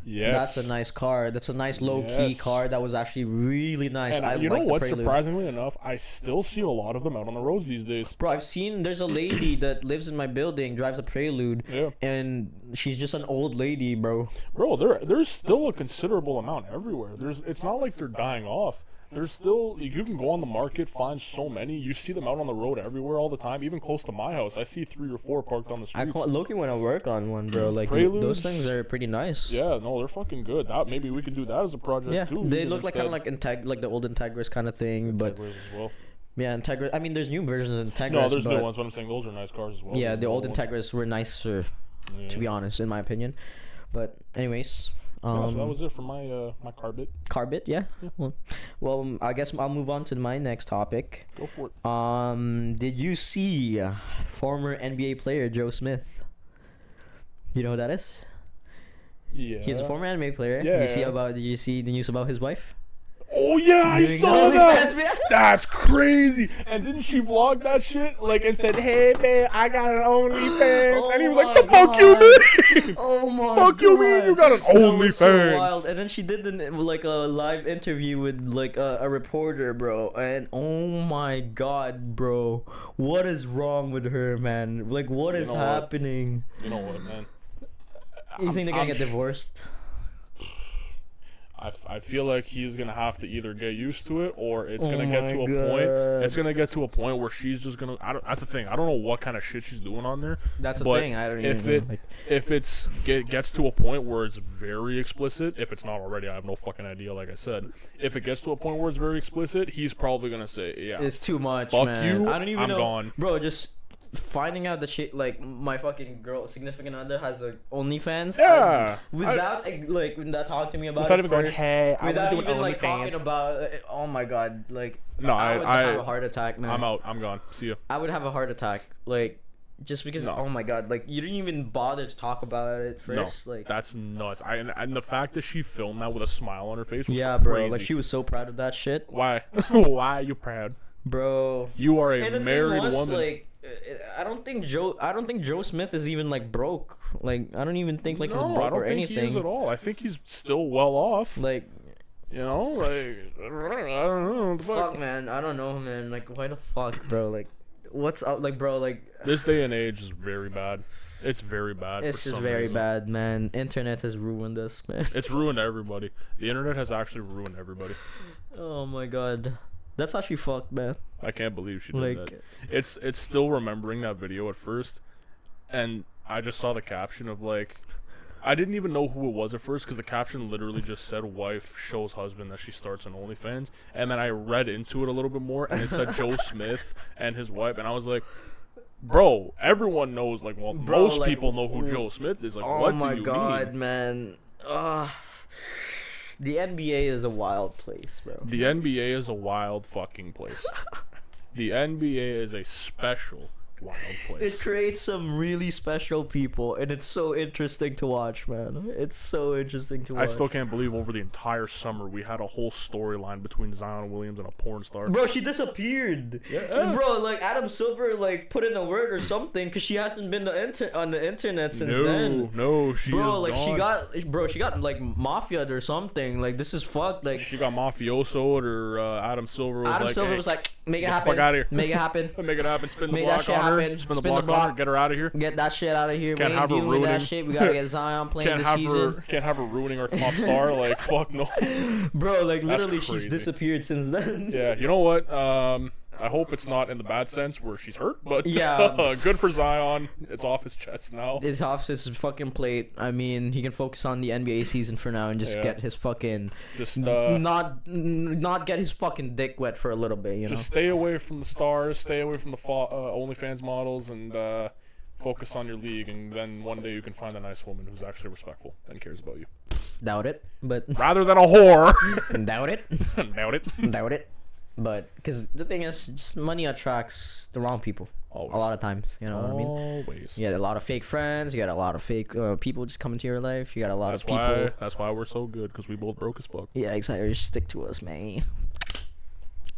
Yes. That's a nice car. That's a nice low-key car that was actually really nice. And you know what? Surprisingly enough, I still see a lot of them out on the roads these days. Bro, I've seen there's a lady that lives in my building, drives a Prelude, and she's just an old lady, bro. Bro, there's still a considerable amount everywhere. It's not like they're dying off. There's still, you can go on the market, find so many. You see them out on the road everywhere all the time, even close to my house. I see 3 or 4 parked on the streets. Loki when I work on one, bro. Like, those things are pretty nice. Yeah, no, they're fucking good. Maybe we could do that as a project too. They look like kind of like like the old Integras kind of thing, but Integras as well. Yeah, Integras. I mean, there's new versions of Integras. No, there's new ones, but I'm saying those are nice cars as well. Yeah, the old Integras were nicer, to be honest, in my opinion. But anyways. So that was it for my my car bit. Car bit, yeah. Well, I guess I'll move on to my next topic. Go for it. Did you see former NBA player Joe Smith? You know who that is? Yeah. He's a former NBA player. Yeah. Did you see the news about his wife? Oh yeah, I saw that. That's crazy. And didn't she vlog that shit? Like, and said, "Hey man, I got an OnlyFans," and he was like, "The fuck you mean? Oh my fuck you mean you got an OnlyFans?" So wild. And then she did like a live interview with like a reporter, bro. And oh my god, bro, what is wrong with her, man? Like, what is happening? You know what, man? You think they're gonna get divorced? I feel like he's gonna have to either get used to it, or it's gonna get to a point. It's gonna get to a point where she's just gonna. That's the thing. I don't know what kind of shit she's doing on there. That's the thing. I don't even know. If it gets to a point where it's very explicit, if it's not already, I have no fucking idea. Like I said, if it gets to a point where it's very explicit, he's probably gonna say, "Yeah, it's too much. Fuck man. you. I don't even know, gone, bro. Just finding out that like my fucking girl significant other has a OnlyFans. Yeah. Without talking to me about without it even going, first, hey, I without want to do even an like OnlyFans. talking about oh my god, like No, I would have a heart attack, man. I'm out. I'm gone. See you. I would have a heart attack, like just because. No. Oh my god, like you didn't even bother to talk about it first. No, like that's nuts. And the fact that she filmed that with a smile on her face was yeah, crazy. bro. Like she was so proud of that shit. Why? Why are you proud? Bro, You are and a the married thing was, woman. Like, I don't think Joe Smith is even like broke. Like, I don't even think like he's broke I don't or think anything. he is at all. I think he's still well off. Like, you know, like I don't know. What the fuck, man. I don't know, man. Like, why the fuck, bro? Like, what's up, like, bro? Like, this day and age is very bad. It's very bad. it's for just some very reason. bad, man. Internet has ruined us, man. It's ruined everybody. The internet has actually ruined everybody. Oh my god, that's actually fucked, man. I can't believe she did Like, that. It's still remembering that video at first, and I just saw the caption of like, I didn't even know who it was at first because the caption literally just said "wife shows husband that she starts an OnlyFans," and then I read into it a little bit more, and it said Joe Smith and his wife, and I was like, bro, everyone knows, like, well, Bro, most like, people know who Joe Smith is. Like, oh what my do you god, mean? man. The NBA is a wild place, bro. The NBA is a wild fucking place. The NBA is a special wild place. It creates some really special people, and it's so interesting to watch, man. It's so interesting to watch. I still can't believe over the entire summer we had a whole storyline between Zion Williams and a porn star. Bro, she disappeared. Yeah. Bro, like Adam Silver, like put in a word or something, cause she hasn't been on the internet since then. No, she Bro, is like gone. she got like mafia'd or something. Like this is fucked. Like She got mafiosoed, or Adam Silver was Adam like, Silver hey, was like, make it get the happen. fuck outta here. Make it happen. make it happen, spin the Make that block shit on her, happen. spin the Spin the block on her, block. get her out of here. Get that shit out of here. Can't We ain't have her dealing with that ruining- shit. We gotta get Zion playing this season. Can't have her ruining our top star. Like, fuck no. Bro, like That's literally, she's crazy. disappeared since then. Yeah, you know what? I hope it's not in the bad sense where she's hurt, but Yeah. good for Zion. It's off his chest now. His off his fucking plate. I mean, he can focus on the NBA season for now and just Yeah. get his fucking Just not get his fucking dick wet for a little bit, you know. just stay away from the stars, stay away from the OnlyFans models, and focus on your league. And then one day you can find a nice woman who's actually respectful and cares about you, Doubt it, but rather than a whore. doubt it, Doubt it. doubt it. But because the thing is, just money attracts the wrong people. Always. A lot of times, you know what I mean. Always. You got a lot of fake friends. You got a lot of fake people just come into your life. You got a lot of people. That's why we're so good, because we both broke as fuck. Yeah, exactly. Just stick to us, man.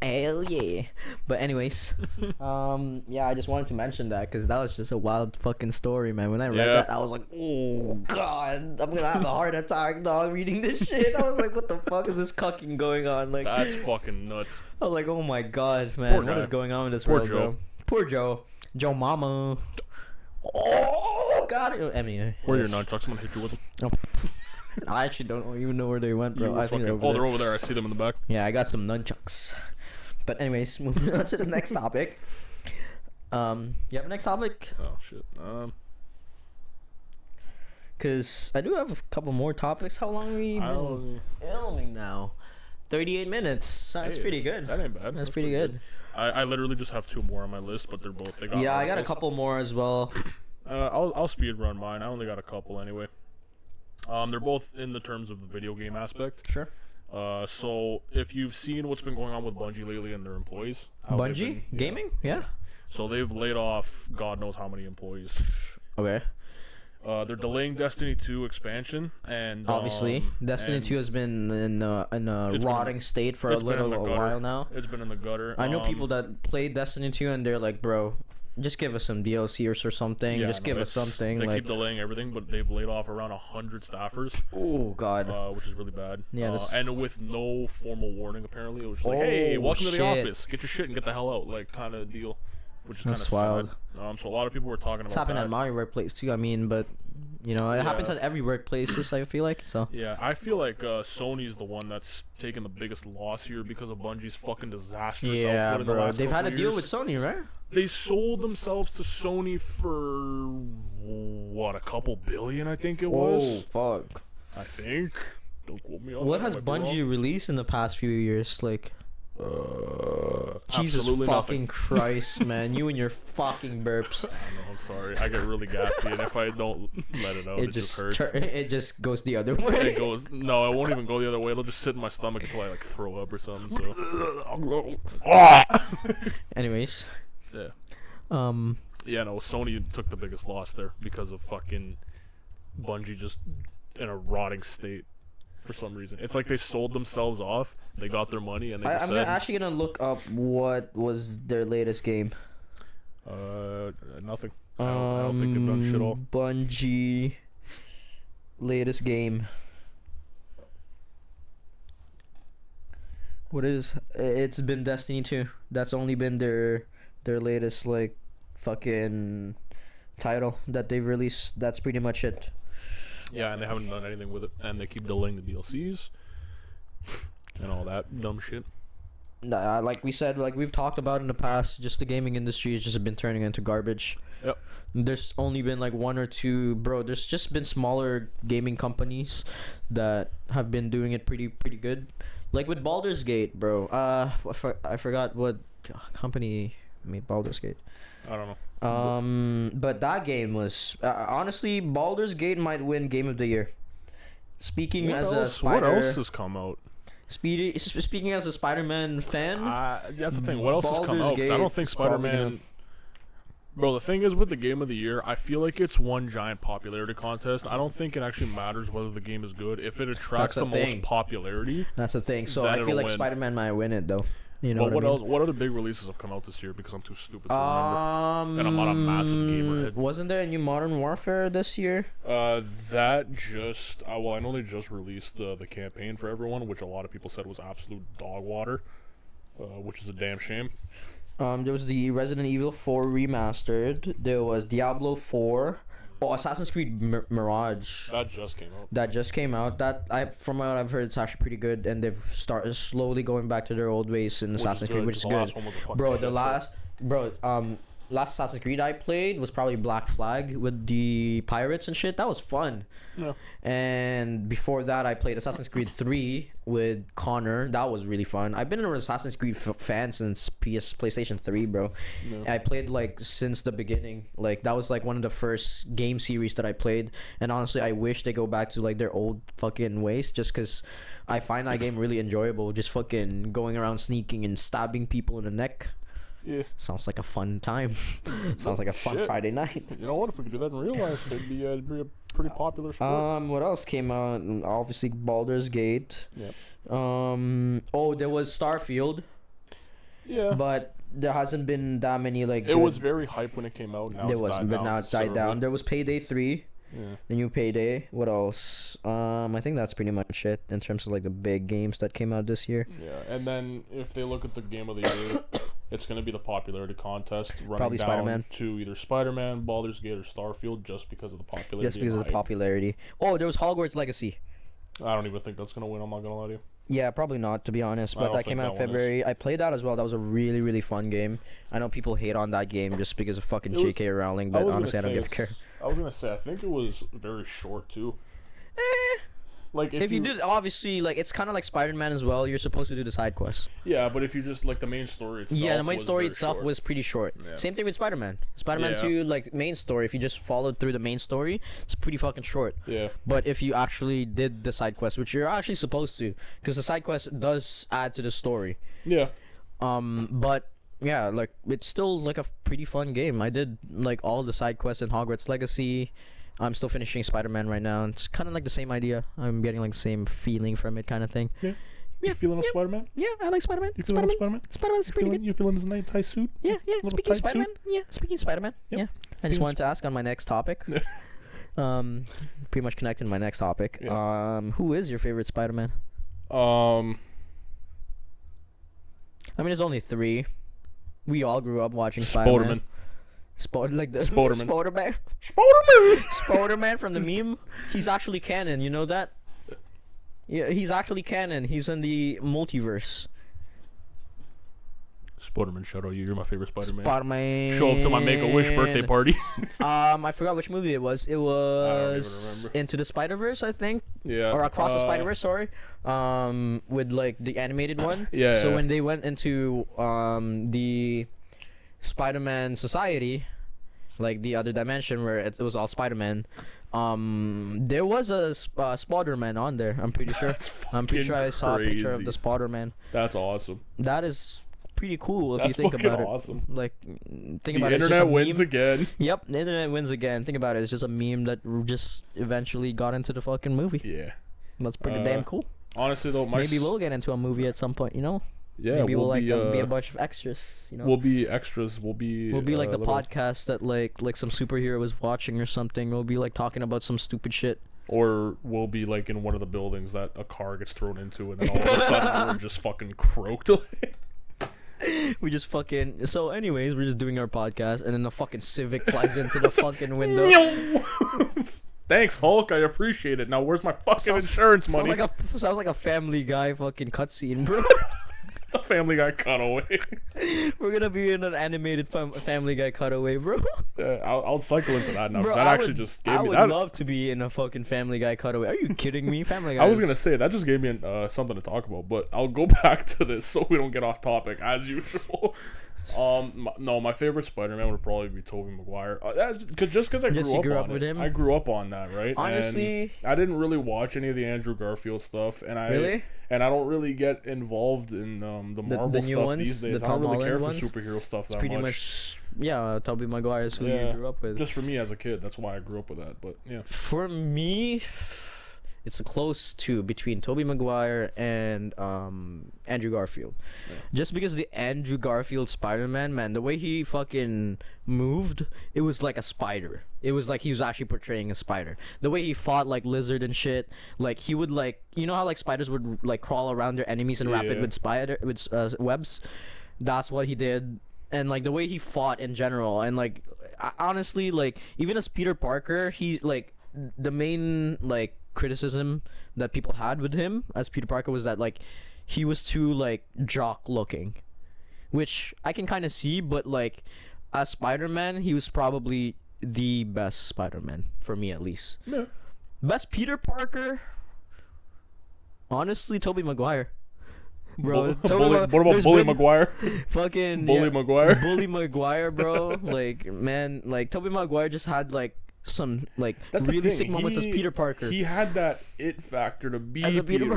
Hell yeah. But anyways, yeah, I just wanted to mention that because that was just a wild fucking story, man. When I read that, I was like, oh god, I'm gonna have a heart attack, dog, reading this shit. I was like, what the fuck is this cucking going on? Like, That's fucking nuts. I was like, oh my god, man, Poor what guy. is going on in this Poor world, Joe. bro? Poor Joe. Joe Mama. Oh god. I mean, Where are your yes. nunchucks? I'm gonna hit you with them. Oh. I actually don't even know where they went, bro. You I think fucking- they're over they're there. over there. I see them in the back. Yeah, I got some nunchucks. But anyways, moving on to the next topic. You have a next topic? Oh shit. Cause I do have a couple more topics. How long have we been filming now? 38 minutes. Sounds Hey, pretty good. That ain't bad. That's pretty good. I literally just have 2 more on my list, but they're both. They got Yeah, I got a articles. couple more as well. I'll speed run mine. I only got a couple anyway. They're both in the terms of the video game aspect. Sure. So if you've seen what's been going on with Bungie lately and their employees, how they've Bungie been- gaming? Yeah. So they've laid off God knows how many employees. Okay. They're delaying Destiny 2 expansion, and Obviously, Destiny and 2 has been in a It's rotting state for a it's been in little the gutter. while now. It's been in the gutter. I know people that played Destiny 2 and they're like, bro, just give us some DLC or something. Yeah, just no, give us it's- something. They Like, keep delaying everything, but they've laid off around 100 staffers, oh god. which is really bad. Yeah, that's- and with no formal warning, apparently, it was just like, Oh, "Hey, welcome to the shit. office. Get your shit and get the hell out," like kind of deal, which is kind of That's wild. sad. So a lot of people were talking about It's happened that. at my workplace too. I mean, but you know, it happens Yeah. at every workplace. I feel like so. Yeah, I feel like Sony's the one that's taking the biggest loss here because of Bungie's fucking disastrous Yeah, output in the bro. last They've had couple a deal years. with Sony, right? They sold themselves to Sony for what, a couple billion, I think it was. fuck. I think. Don't quote me on What that, has I might be wrong. Bungie released in the past few years? Like, Jesus absolutely fucking nothing. Christ, man. You and your fucking burps. I know, I'm sorry. I get really gassy, and if I don't let it out, it just hurts. It just goes the other way. It goes. No, it won't even go the other way. It'll just sit in my stomach until I like throw up or something. So. Anyways. Yeah. Yeah, no. Sony took the biggest loss there because of fucking Bungie just in a rotting state. For some reason, it's like they sold themselves off. They got their money, and they just I'm actually gonna look up what was their latest game. Nothing. I don't think they've done shit all. Bungie latest game. What is? It's been Destiny 2. That's only been their latest like fucking title that they've released. That's pretty much it. Yeah, and they haven't done anything with it, and they keep delaying the DLCs and all that dumb shit. Like we said, like we've talked about in the past, just the gaming industry has just been turning into garbage. Yep. There's only been like one or two, bro. There's just been smaller gaming companies that have been doing it pretty good. Like with Baldur's Gate, bro. I forgot what company made Baldur's Gate. I don't know. But that game was honestly, Baldur's Gate might win Game of the Year. Speaking What as else? a Spider, What else has come out? Speaking as a Spider-Man fan, That's the thing. What else has come Baldur's out? 'Cause I Gate don't think is probably Spider-Man. Bro, the thing is with the Game of the Year, I feel like it's one giant popularity contest. I don't think it actually matters whether the game is good. If it attracts the most popularity, that's the thing. So then I feel it'll like win. Spider-Man might win it though. You know but what I mean? else? What other big releases have come out this year? Because I'm too stupid to remember. And I'm not a massive gamer. Wasn't there a new Modern Warfare this year? That just well, I know they just released the campaign for everyone, which a lot of people said was absolute dog water, which is a damn shame. There was the Resident Evil 4 remastered. There was Diablo 4. Oh, Assassin's Creed Mirage. That just came out. That just came out. From what I've heard, it's actually pretty good, and they've started slowly going back to their old ways in Assassin's Creed, which is good. Bro, last Assassin's Creed I played was probably Black Flag with the pirates and shit. That was fun. Yeah. And before that, I played Assassin's Creed 3 with Connor. That was really fun. I've been an Assassin's Creed fan since PlayStation 3, bro. Yeah. I played like since the beginning. Like that was like one of the first game series that I played. And honestly, I wish they go back to like their old fucking ways, just because I find that game really enjoyable. Just fucking going around sneaking and stabbing people in the neck. Yeah. Sounds like a fun time. Sounds like a fun Friday night. You know what? If we could do that in real life, it'd be a pretty popular sport. What else came out? Obviously, Baldur's Gate. Yep. There was Starfield. Yeah. But there hasn't been that many like. It was very hype when it came out. Now now it's died down. There was Payday 3. Yeah. The new Payday. What else? I think that's pretty much it in terms of like the big games that came out this year. Yeah, and then if they look at the Game of the Year, it's gonna be the popularity contest running Probably down Spider-Man. to either Spider-Man, Baldur's Gate, or Starfield, just because of the popularity. Just because of the popularity. Oh, there was Hogwarts Legacy. I don't even think that's gonna win. I'm not gonna lie to you. Yeah, probably not, to be honest. But that came out in February. I played that as well. That was a really, really fun game. I know people hate on that game just because of fucking J.K. Rowling, but honestly, I don't give a care. I was gonna say, I think it was very short too. Like if you did, obviously, like it's kind of like Spider-Man as well. You're supposed to do the side quests. Yeah, but if you just like the main story itself. Yeah, the main story itself was pretty short. Yeah. Same thing with Spider-Man. Spider-Man 2, like main story. If you just followed through the main story, it's pretty fucking short. Yeah. But if you actually did the side quest, which you're actually supposed to, because the side quest does add to the story. Yeah. But yeah, like it's still like a pretty fun game. I did like all the side quests in Hogwarts Legacy. I'm still finishing Spider-Man right now. It's kind of like the same idea. I'm getting like the same feeling from it, kind of thing. Yeah. You feeling like Spider-Man? Yeah, I like Spider-Man. You feeling like Spider-Man? Spider-Man's pretty good. You feeling his nice tight suit? Yeah. Speaking of Spider-Man. Yeah, speaking of Spider-Man. Yep. Yeah. I just wanted to ask on my next topic. Pretty much connected to my next topic. Yeah. Who is your favorite Spider-Man? I mean, there's only 3. We all grew up watching Spider-Man. Spider-Man. Spider-Man from the meme. He's actually canon, you know that? Yeah, he's actually canon. He's in the multiverse. Spider-Man, shout out you. You're my favorite Spider-Man. Spider-Man. Show up to my Make-A-Wish birthday party. I forgot which movie it was. It was Into the Spider-Verse, I think. Yeah. Or Across the Spider-Verse, sorry. With like the animated one. Yeah. So when they went into the Spider-Man society, like the other dimension where it was all Spider-Man, there was a Spider-Man on there. I'm pretty sure. I'm pretty sure I saw a picture of the Spider-Man. That's awesome. That is pretty cool if That's you think about awesome. it. Like, think about it. The internet wins again. Yep, the internet wins again. Think about it. It's just a meme that just eventually got into the fucking movie. Yeah. That's pretty damn cool. Honestly, though, maybe we'll get into a movie at some point. You know. Yeah, maybe we'll be a bunch of extras. You know. We'll be extras. We'll be like the podcast that like some superhero was watching or something. We'll be like talking about some stupid shit. Or we'll be like in one of the buildings that a car gets thrown into, and then all of a sudden we're just fucking croaked. We just fucking. So, anyways, we're just doing our podcast, and then the fucking Civic flies into the fucking window. Thanks, Hulk. I appreciate it. Now, where's my fucking insurance money? Sounds like a Family Guy fucking cutscene, bro. It's a Family Guy cutaway. We're gonna be in an animated Family Guy cutaway, bro. I'll cycle into that now. Bro, that actually just gave me that. I would love to be in a fucking Family Guy cutaway. Are you kidding me? Family Guy. I was gonna say that just gave me something to talk about, but I'll go back to this so we don't get off topic as usual. My favorite Spider-Man would probably be Tobey Maguire. Just because I grew up with him. I grew up on that, right? Honestly, and I didn't really watch any of the Andrew Garfield stuff, and I don't really get involved in the Marvel stuff these days. I don't really care for superhero stuff that much. Yeah, Tobey Maguire is who you grew up with. Just for me as a kid, that's why I grew up with that. But yeah, for me, it's a close two between Tobey Maguire and Andrew Garfield. Yeah. Just because the Andrew Garfield Spider-Man, man, the way he fucking moved, it was like a spider. It was like he was actually portraying a spider. The way he fought like lizard and shit, like he would like, you know how like spiders would like crawl around their enemies and wrap it with webs. That's what he did. And like the way he fought in general, and like honestly, like even as Peter Parker, he like the main like criticism that people had with him as Peter Parker was that like he was too like jock looking, which I can kind of see, but like as Spider-Man, he was probably the best Spider-Man for me, at least. Yeah. Best Peter Parker, honestly, Tobey Maguire. Bro, what about Bully Maguire? Fucking Bully Maguire. Bully Maguire, bro. Like, man, like Tobey Maguire just had like some like really sick moments as Peter Parker. He had that it factor to be as a Peter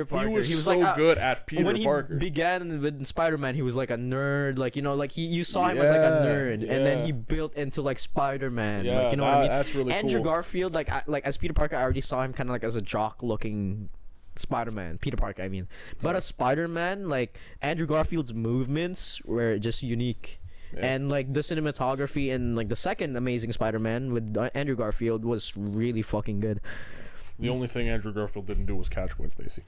Parker. He was so like, good at Peter when Parker. He began with Spider-Man, he was like a nerd. Like, you know, like you saw him as like a nerd, and then he built into like Spider-Man. Yeah, like, you know what I mean? That's really Andrew cool. Garfield, like as Peter Parker, I already saw him kind of like as a jock-looking Spider-Man, Peter Parker, I mean. But as Spider-Man, like Andrew Garfield's movements were just unique. Yeah. And like the cinematography in like the second Amazing Spider-Man with Andrew Garfield was really fucking good. The only thing Andrew Garfield didn't do was catch Gwen Stacy.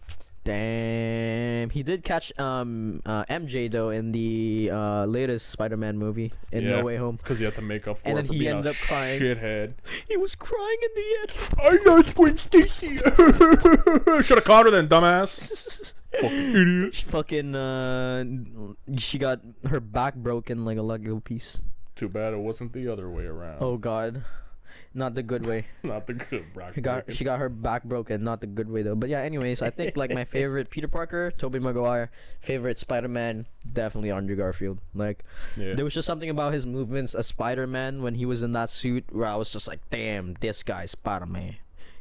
Damn, he did catch MJ though in the latest Spider-Man movie in No Way Home, because he had to make up for and it. And he ended up crying. Shithead. He was crying in the end. I lost Gwen Stacy. Should have caught her then, dumbass. Fucking idiot. She got her back broken like a Lego piece. Too bad it wasn't the other way around. Oh God. Not the good way. Not the good back. She got her back broken. Not the good way though. But yeah, anyways, I think like my favorite Peter Parker, Tobey Maguire. Favorite Spider-Man, definitely Andrew Garfield. Like, there was just something about his movements as Spider-Man when he was in that suit where I was just like, damn, this guy's Spider-Man.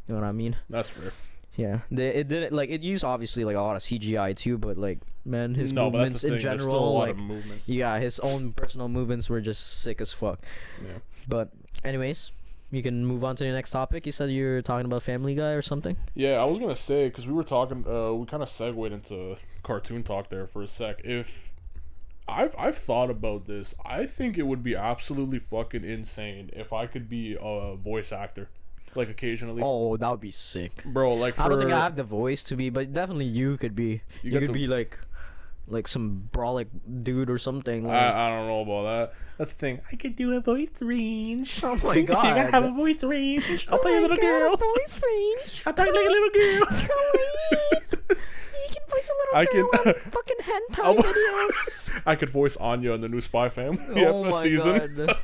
You know what I mean? That's fair. Yeah, it did like it used obviously like a lot of CGI too, but like man, his movements in general, like his own personal movements were just sick as fuck. Yeah. But anyways. You can move on to the next topic. You said you were talking about Family Guy or something? Yeah, I was going to say, because we were talking, we kind of segued into cartoon talk there for a sec. If I've thought about this, I think it would be absolutely fucking insane if I could be a voice actor, like occasionally. Oh, that would be sick. Bro, like I don't think I have the voice to be, but definitely you could be. You could be like some brolic dude or something. Like. I don't know about that. That's the thing. I could do a voice range. Oh my God. You gotta have a voice range. I'll play a little girl. A voice range. I'll talk like a little girl. You can voice a little girl on fucking hentai videos. I could voice Anya in the new Spy Family season. God.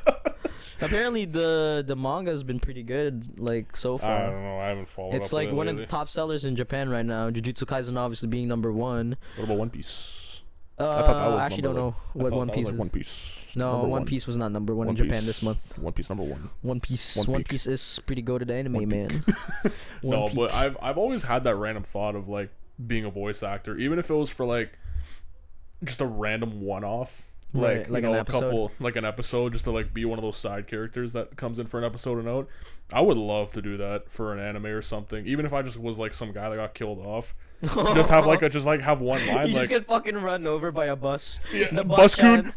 Apparently the manga has been pretty good, like, so far. I don't know. I haven't followed It's up like with it one of lately. the top sellers in Japan right now. Jujutsu Kaisen obviously being number 1. What about One Piece? I thought that was actually number don't know what One Piece like is. One Piece. No, Number One Piece was not number 1 in Japan this month. One Piece number 1. One Piece One Peak. is pretty good at the anime, One man. No, Peak. but I've always had that random thought of like being a voice actor, even if it was for like just a random one-off. Right, like an episode? An episode, just to like be one of those side characters that comes in for an episode and out. I would love to do that for an anime or something, even if I just was like some guy that got killed off. Just have have one line. You like, just get fucking run over by a bus. Yeah, The Buscoon.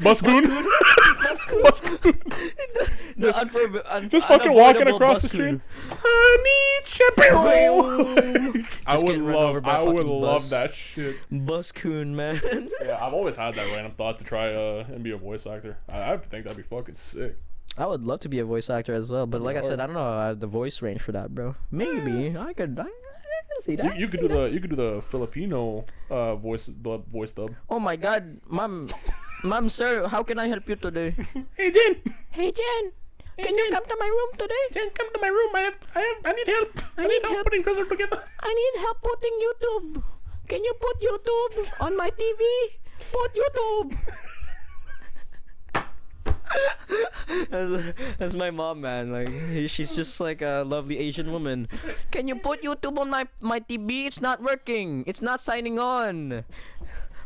Just fucking walking across the street. I need shipping. I would love that shit. Buscoon, man. Yeah, I've always had that random thought to try and be a voice actor. I think that'd be fucking sick. I would love to be a voice actor as well, but like I said, I don't know I have the voice range for that, bro. Maybe I could see that. You could do the Filipino voice dub. Oh my God, ma'am, sir, how can I help you today? Hey Jen, Can you come to my room today? Jen, come to my room. I need help. I need help putting dresser together. I need help putting YouTube. Can you put YouTube on my TV? Put YouTube. That's my mom, man. Like, she's just like a lovely Asian woman. Can you put YouTube on my TV? It's not working. It's not signing on.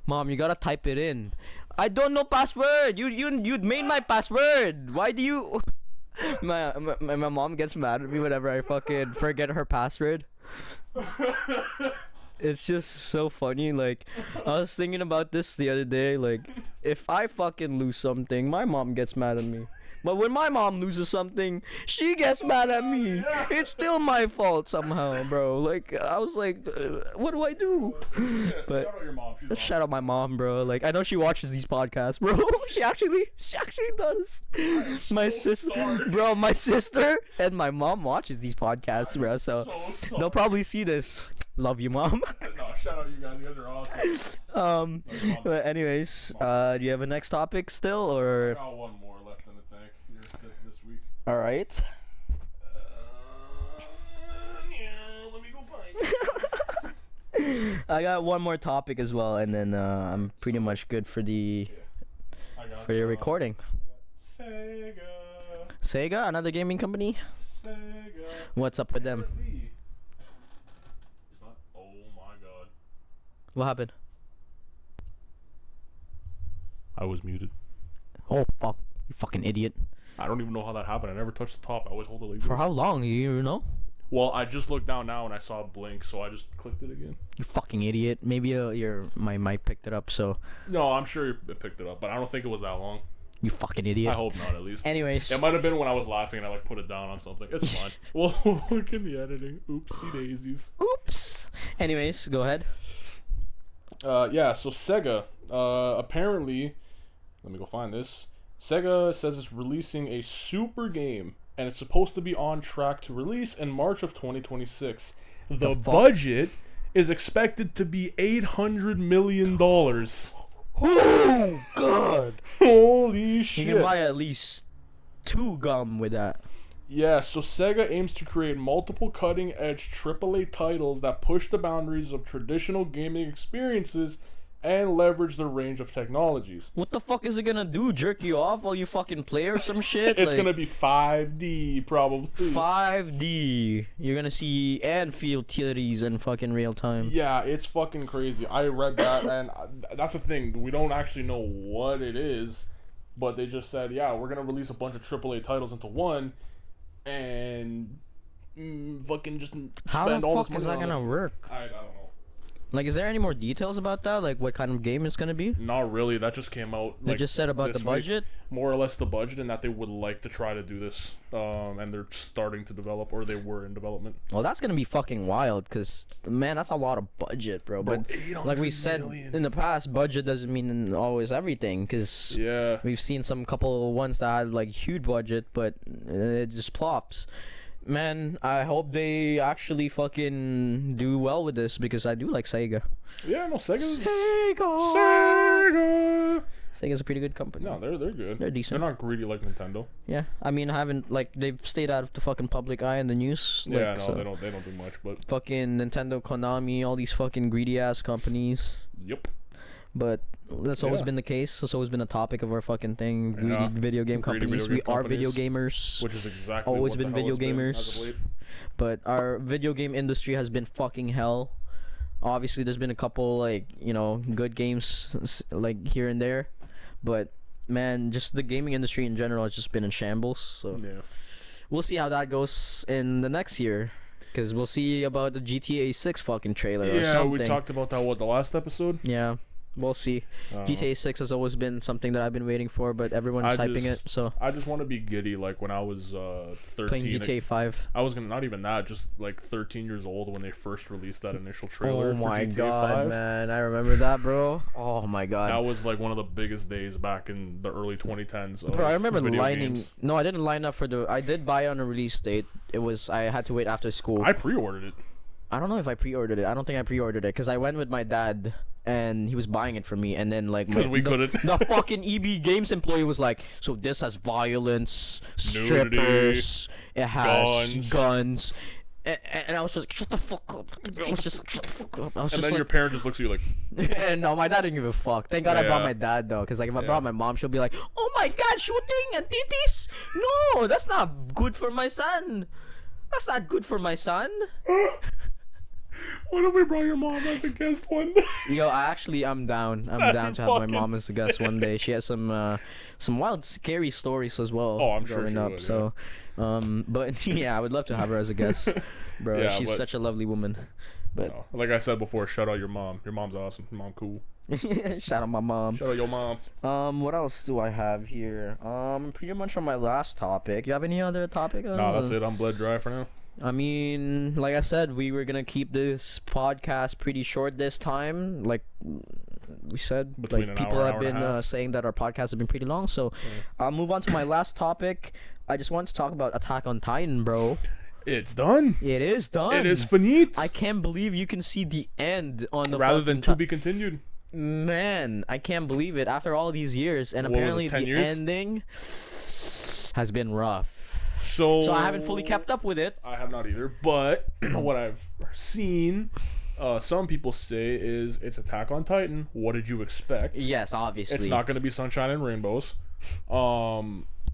Mom, you gotta type it in. I don't know password. You'd made my password. Why do you? My mom gets mad at me whenever I fucking forget her password. It's just so funny. Like, I was thinking about this the other day. Like, if I fucking lose something, my mom gets mad at me. But when my mom loses something, she gets mad at me. It's still my fault somehow, bro. Like, I was like, what do I do? But shout out your mom. She's shout out my mom, bro. Like, I know she watches these podcasts, bro. She actually does. My sister, bro. My sister and my mom watches these podcasts, bro. So they'll probably see this. Love you, mom. No, shout out you guys. You guys are awesome. But anyways, do you have a next topic still, or? I got one more left in the tank this week. All right. Yeah, let me go find it. I got one more topic as well, and then I'm pretty much good for the recording. Sega, another gaming company. Sega. What's up with them? Oh my god. What happened? I was muted. Oh fuck! You fucking idiot! I don't even know how that happened. I never touched the top. I always hold it like For this. how long? You know? Well, I just looked down now and I saw it blink, so I just clicked it again. You fucking idiot! Maybe my mic picked it up, so. No, I'm sure it picked it up, but I don't think it was that long. You fucking idiot. I hope not, at least. Anyways. It might have been when I was laughing and I put it down on something. It's fine. We'll look in the editing. Oopsie daisies. Oops. Anyways, go ahead. Yeah, so Sega, apparently, let me go find this. Sega says it's releasing a super game, and it's supposed to be on track to release in March of 2026. The budget is expected to be $800 million. Oh god! Holy shit! You can buy at least 2 gum with that. Yeah, so Sega aims to create multiple cutting-edge AAA titles that push the boundaries of traditional gaming experiences and leverage the range of technologies. What the fuck is it gonna do? Jerk you off while you fucking play or some shit? It's gonna be 5D, probably. 5D. You're gonna see and feel titties in fucking real time. Yeah, it's fucking crazy. I read that, and that's the thing. We don't actually know what it is, but they just said, yeah, we're gonna release a bunch of AAA titles into one, and fucking just spend all this money. How the fuck is that gonna work? I don't know. Like, is there any more details about that? Like, what kind of game it's gonna be? Not really. That just came out. They just said about the budget? More or less the budget, and that they would like to try to do this. And they're starting to develop, or they were in development. Well, that's gonna be fucking wild, because, man, that's a lot of budget, bro. But, like we said in the past, budget doesn't mean always everything, because we've seen some couple ones that had, like, huge budget, but it just plops. man, I hope they actually fucking do well with this because I do like Sega. Yeah, no, Sega. Sega's a pretty good company. No, they're good. They're decent. They're not greedy like Nintendo. Yeah, I mean, I haven't like they've stayed out of the fucking public eye in the news. Like, Yeah, no, so. they don't do much, but Fucking Nintendo, Konami, all these fucking greedy ass companies. yep. But that's always been the case. That's always been a topic of our fucking thing. Greedy video game Greedy companies. video game We are video gamers. Which is exactly Always what been the hell video it's been gamers. as of late. But our video game industry has been fucking hell. Obviously, there's been a couple like good games like here and there, but man, just the gaming industry in general has just been in shambles. So Yeah. we'll see how that goes in the next year, because we'll see about the GTA 6 fucking trailer or Yeah, something. we talked about that the last episode. Yeah. We'll see. GTA 6 has always been something that I've been waiting for, but everyone's hyping it. So I just want to be giddy, like when I was 13. playing GTA 5. I was not even that, just like 13 years old when they first released that initial trailer. Oh for my GTA god, 5. man! I remember that, bro. Oh my god. That was like one of the biggest days back in the early 2010s. Bro, I remember video lining. games. No, I didn't line up for the. I did buy on a release date. I had to wait after school. I pre-ordered it. I don't know if I pre-ordered it. I don't think I pre-ordered it because I went with my dad and he was buying it for me. And then like Because we couldn't. The fucking EB Games employee was like, "So this has violence, strippers, it has guns." And I was just like, shut the fuck up. I was just shut the fuck up. I was And just then your parent just looks at you like, no, my dad didn't give a fuck. Thank God I brought my dad though, because like if I brought my mom, she'll be like, "Oh my god, shooting and titties! No, that's not good for my son. That's not good for my son." what if we brought your mom as a guest one day? Yo, I'm down. I'm down to have my mom as a guest one day. She has some wild, scary stories as well. Oh, I'm sure growing she up. would, So, but yeah, I would love to have her as a guest, bro. Yeah, she's but- such a lovely woman. But No, like I said before, shout out your mom. Your mom's awesome. Your mom cool. shout out my mom. Shout out your mom. What else do I have here? Pretty much on my last topic. You have any other topic? Nah, that's it. I'm bled dry for now. I mean, like I said, we were gonna keep this podcast pretty short this time. Like we said, Between like an people hour, have hour and been a half. saying that our podcast has been pretty long. So I'll move on to my last topic. I just want to talk about Attack on Titan, bro. It's done. It is done. It is finite. I can't believe you can see the end on the Rather than fucking to be continued. Man, I can't believe it after all these years, and What was it, apparently 10 the years? ending has been rough. So I haven't fully kept up with it. I have not either, but what I've seen, some people say is it's Attack on Titan. What did you expect? Yes, obviously. It's not going to be sunshine and rainbows,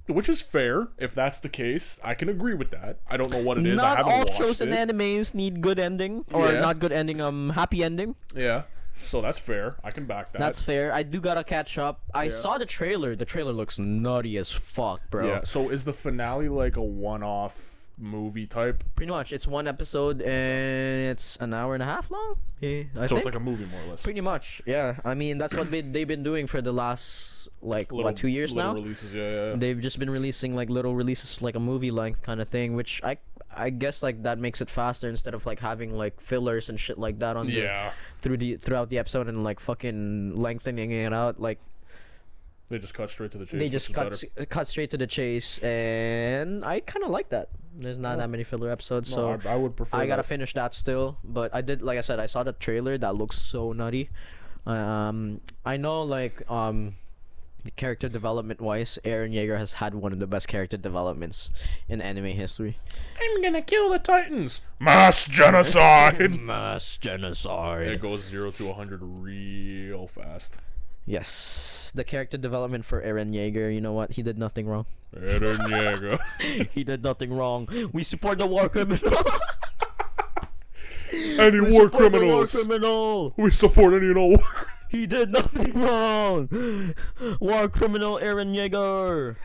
which is fair. If that's the case, I can agree with that. I don't know what it is. I Not haven't all watched shows it. and animes need good ending, or Yeah. not good ending. Happy ending. Yeah, so that's fair. I can back that. That's fair. I do gotta catch up. I saw the trailer. The trailer looks nutty as fuck, bro. Yeah. So is the finale like a one-off movie type? Pretty much, it's one episode and it's an hour and a half long. Yeah, I So think. it's like a movie more or less. Pretty much, yeah. I mean, that's what they've been doing for the last Little- 2 years little now. Releases, yeah. They've just been releasing like little releases, like a movie length kind of thing, which I guess like that makes it faster instead of like having like fillers and shit like that on Yeah. throughout the episode and like fucking lengthening it out. Like They just cut straight to the chase. they just which is cut straight to the chase, and I kind of like that. There's not that many filler episodes, better. so No, I would prefer. I gotta that. finish that still. But I did, like I said, I saw the trailer that looks so nutty. I know like the character development wise, Eren Yeager has had one of the best character developments in anime history. I'm gonna kill the Titans. Mass genocide. Mass genocide. It goes 0 to 100 real fast. Yes, the character development for Eren Yeager. You know what? He did nothing wrong. Eren Yeager. He did nothing wrong. We support the war criminal. Any We war support the criminals. war criminal. We support any and all war criminals. He did nothing wrong. War criminal Eren Yeager.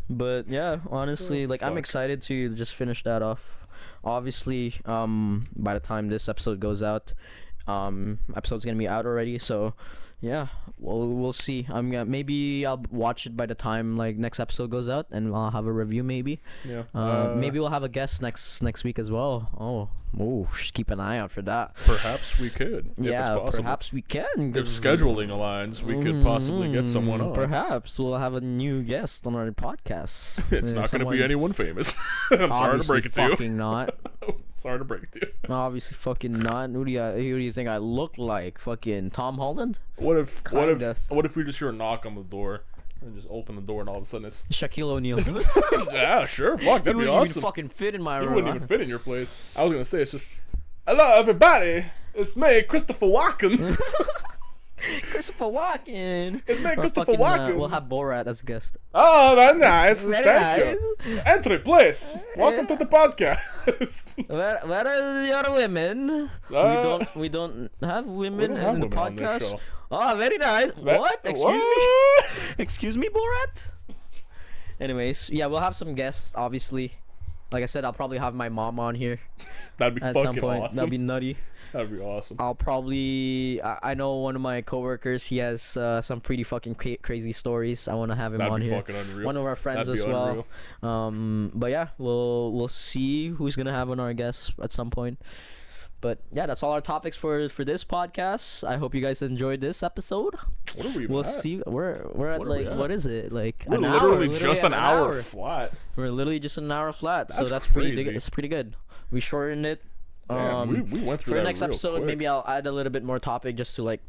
But yeah, honestly, like I'm fuck. excited to just finish that off. Obviously, by the time this episode goes out, episode's gonna be out already, so yeah, we'll see. Maybe I'll watch it by the time like next episode goes out, and I'll have a review maybe. Yeah. Maybe we'll have a guest next week as well. Just keep an eye out for that. Perhaps we could. Yeah, if it's perhaps we can. If scheduling aligns, we could possibly get someone on. Perhaps we'll have a new guest on our podcast. It's not going to be anyone famous. I'm sorry to break it to you. Fucking not. Sorry to break it to you. Obviously, fucking not. Who do you think I look like? Fucking Tom Holland? What if we just hear a knock on the door and just open the door and all of a sudden it's Shaquille O'Neal? Yeah, sure. Fuck, that'd be awesome. You wouldn't even fucking fit in my room. You wouldn't even fit in your place. I was gonna say it's just, hello everybody, it's me, Christopher Walken. Christopher Walken. It's me, Christopher Walken. We'll have Borat as a guest. Oh, very nice. Thank you. Entry, please. Welcome to the podcast. Where are your women? We don't have women in the podcast. Oh, very nice. What? Excuse me? Excuse me, Borat? Anyways, yeah, we'll have some guests, obviously. Like I said, I'll probably have my mom on here. That'd be at fucking some point. awesome. That'd be nutty. That'd be awesome. I'll probably... I know one of my coworkers, he has some pretty fucking crazy stories. I want to have him on here. That'd be fucking unreal. One of our friends as well. But yeah, we'll see who's going to have on our guests at some point. But yeah, that's all our topics for this podcast. I hope you guys enjoyed this episode. What are we? We'll see. We're at like what is it like? We're literally just an hour flat. We're literally just an hour flat. So that's crazy. pretty. It's pretty good. We shortened it. Man, we went through for that the next real episode. quick. Maybe I'll add a little bit more topic just to like,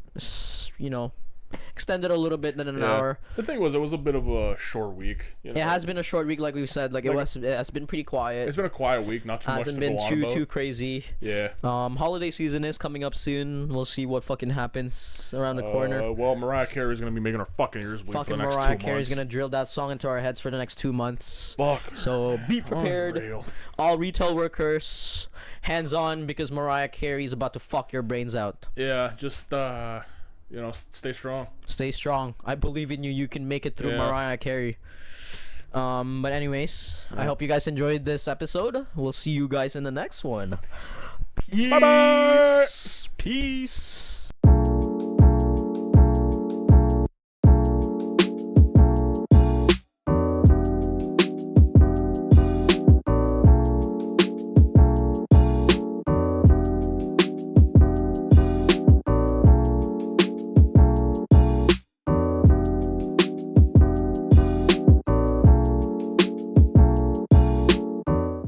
extend it a little bit than an hour. The thing was, it was a bit of a short week. You know? It has been a short week, like we said. It has been pretty quiet. It's been a quiet week, not too much to go on about. Hasn't been too crazy. Yeah. Holiday season is coming up soon. We'll see what fucking happens around the corner. Well, Mariah Carey's gonna be making our fucking ears bleed for the next 2 months. Mariah Carey's gonna drill that song into our heads for the next 2 months. Fuck. So be prepared. Unreal. All retail workers, hands on, because Mariah Carey's about to fuck your brains out. Yeah, just stay strong. Stay strong. I believe in you. You can make it through Mariah Carey. But anyways, I hope you guys enjoyed this episode. We'll see you guys in the next one. Peace. Bye-bye. Peace.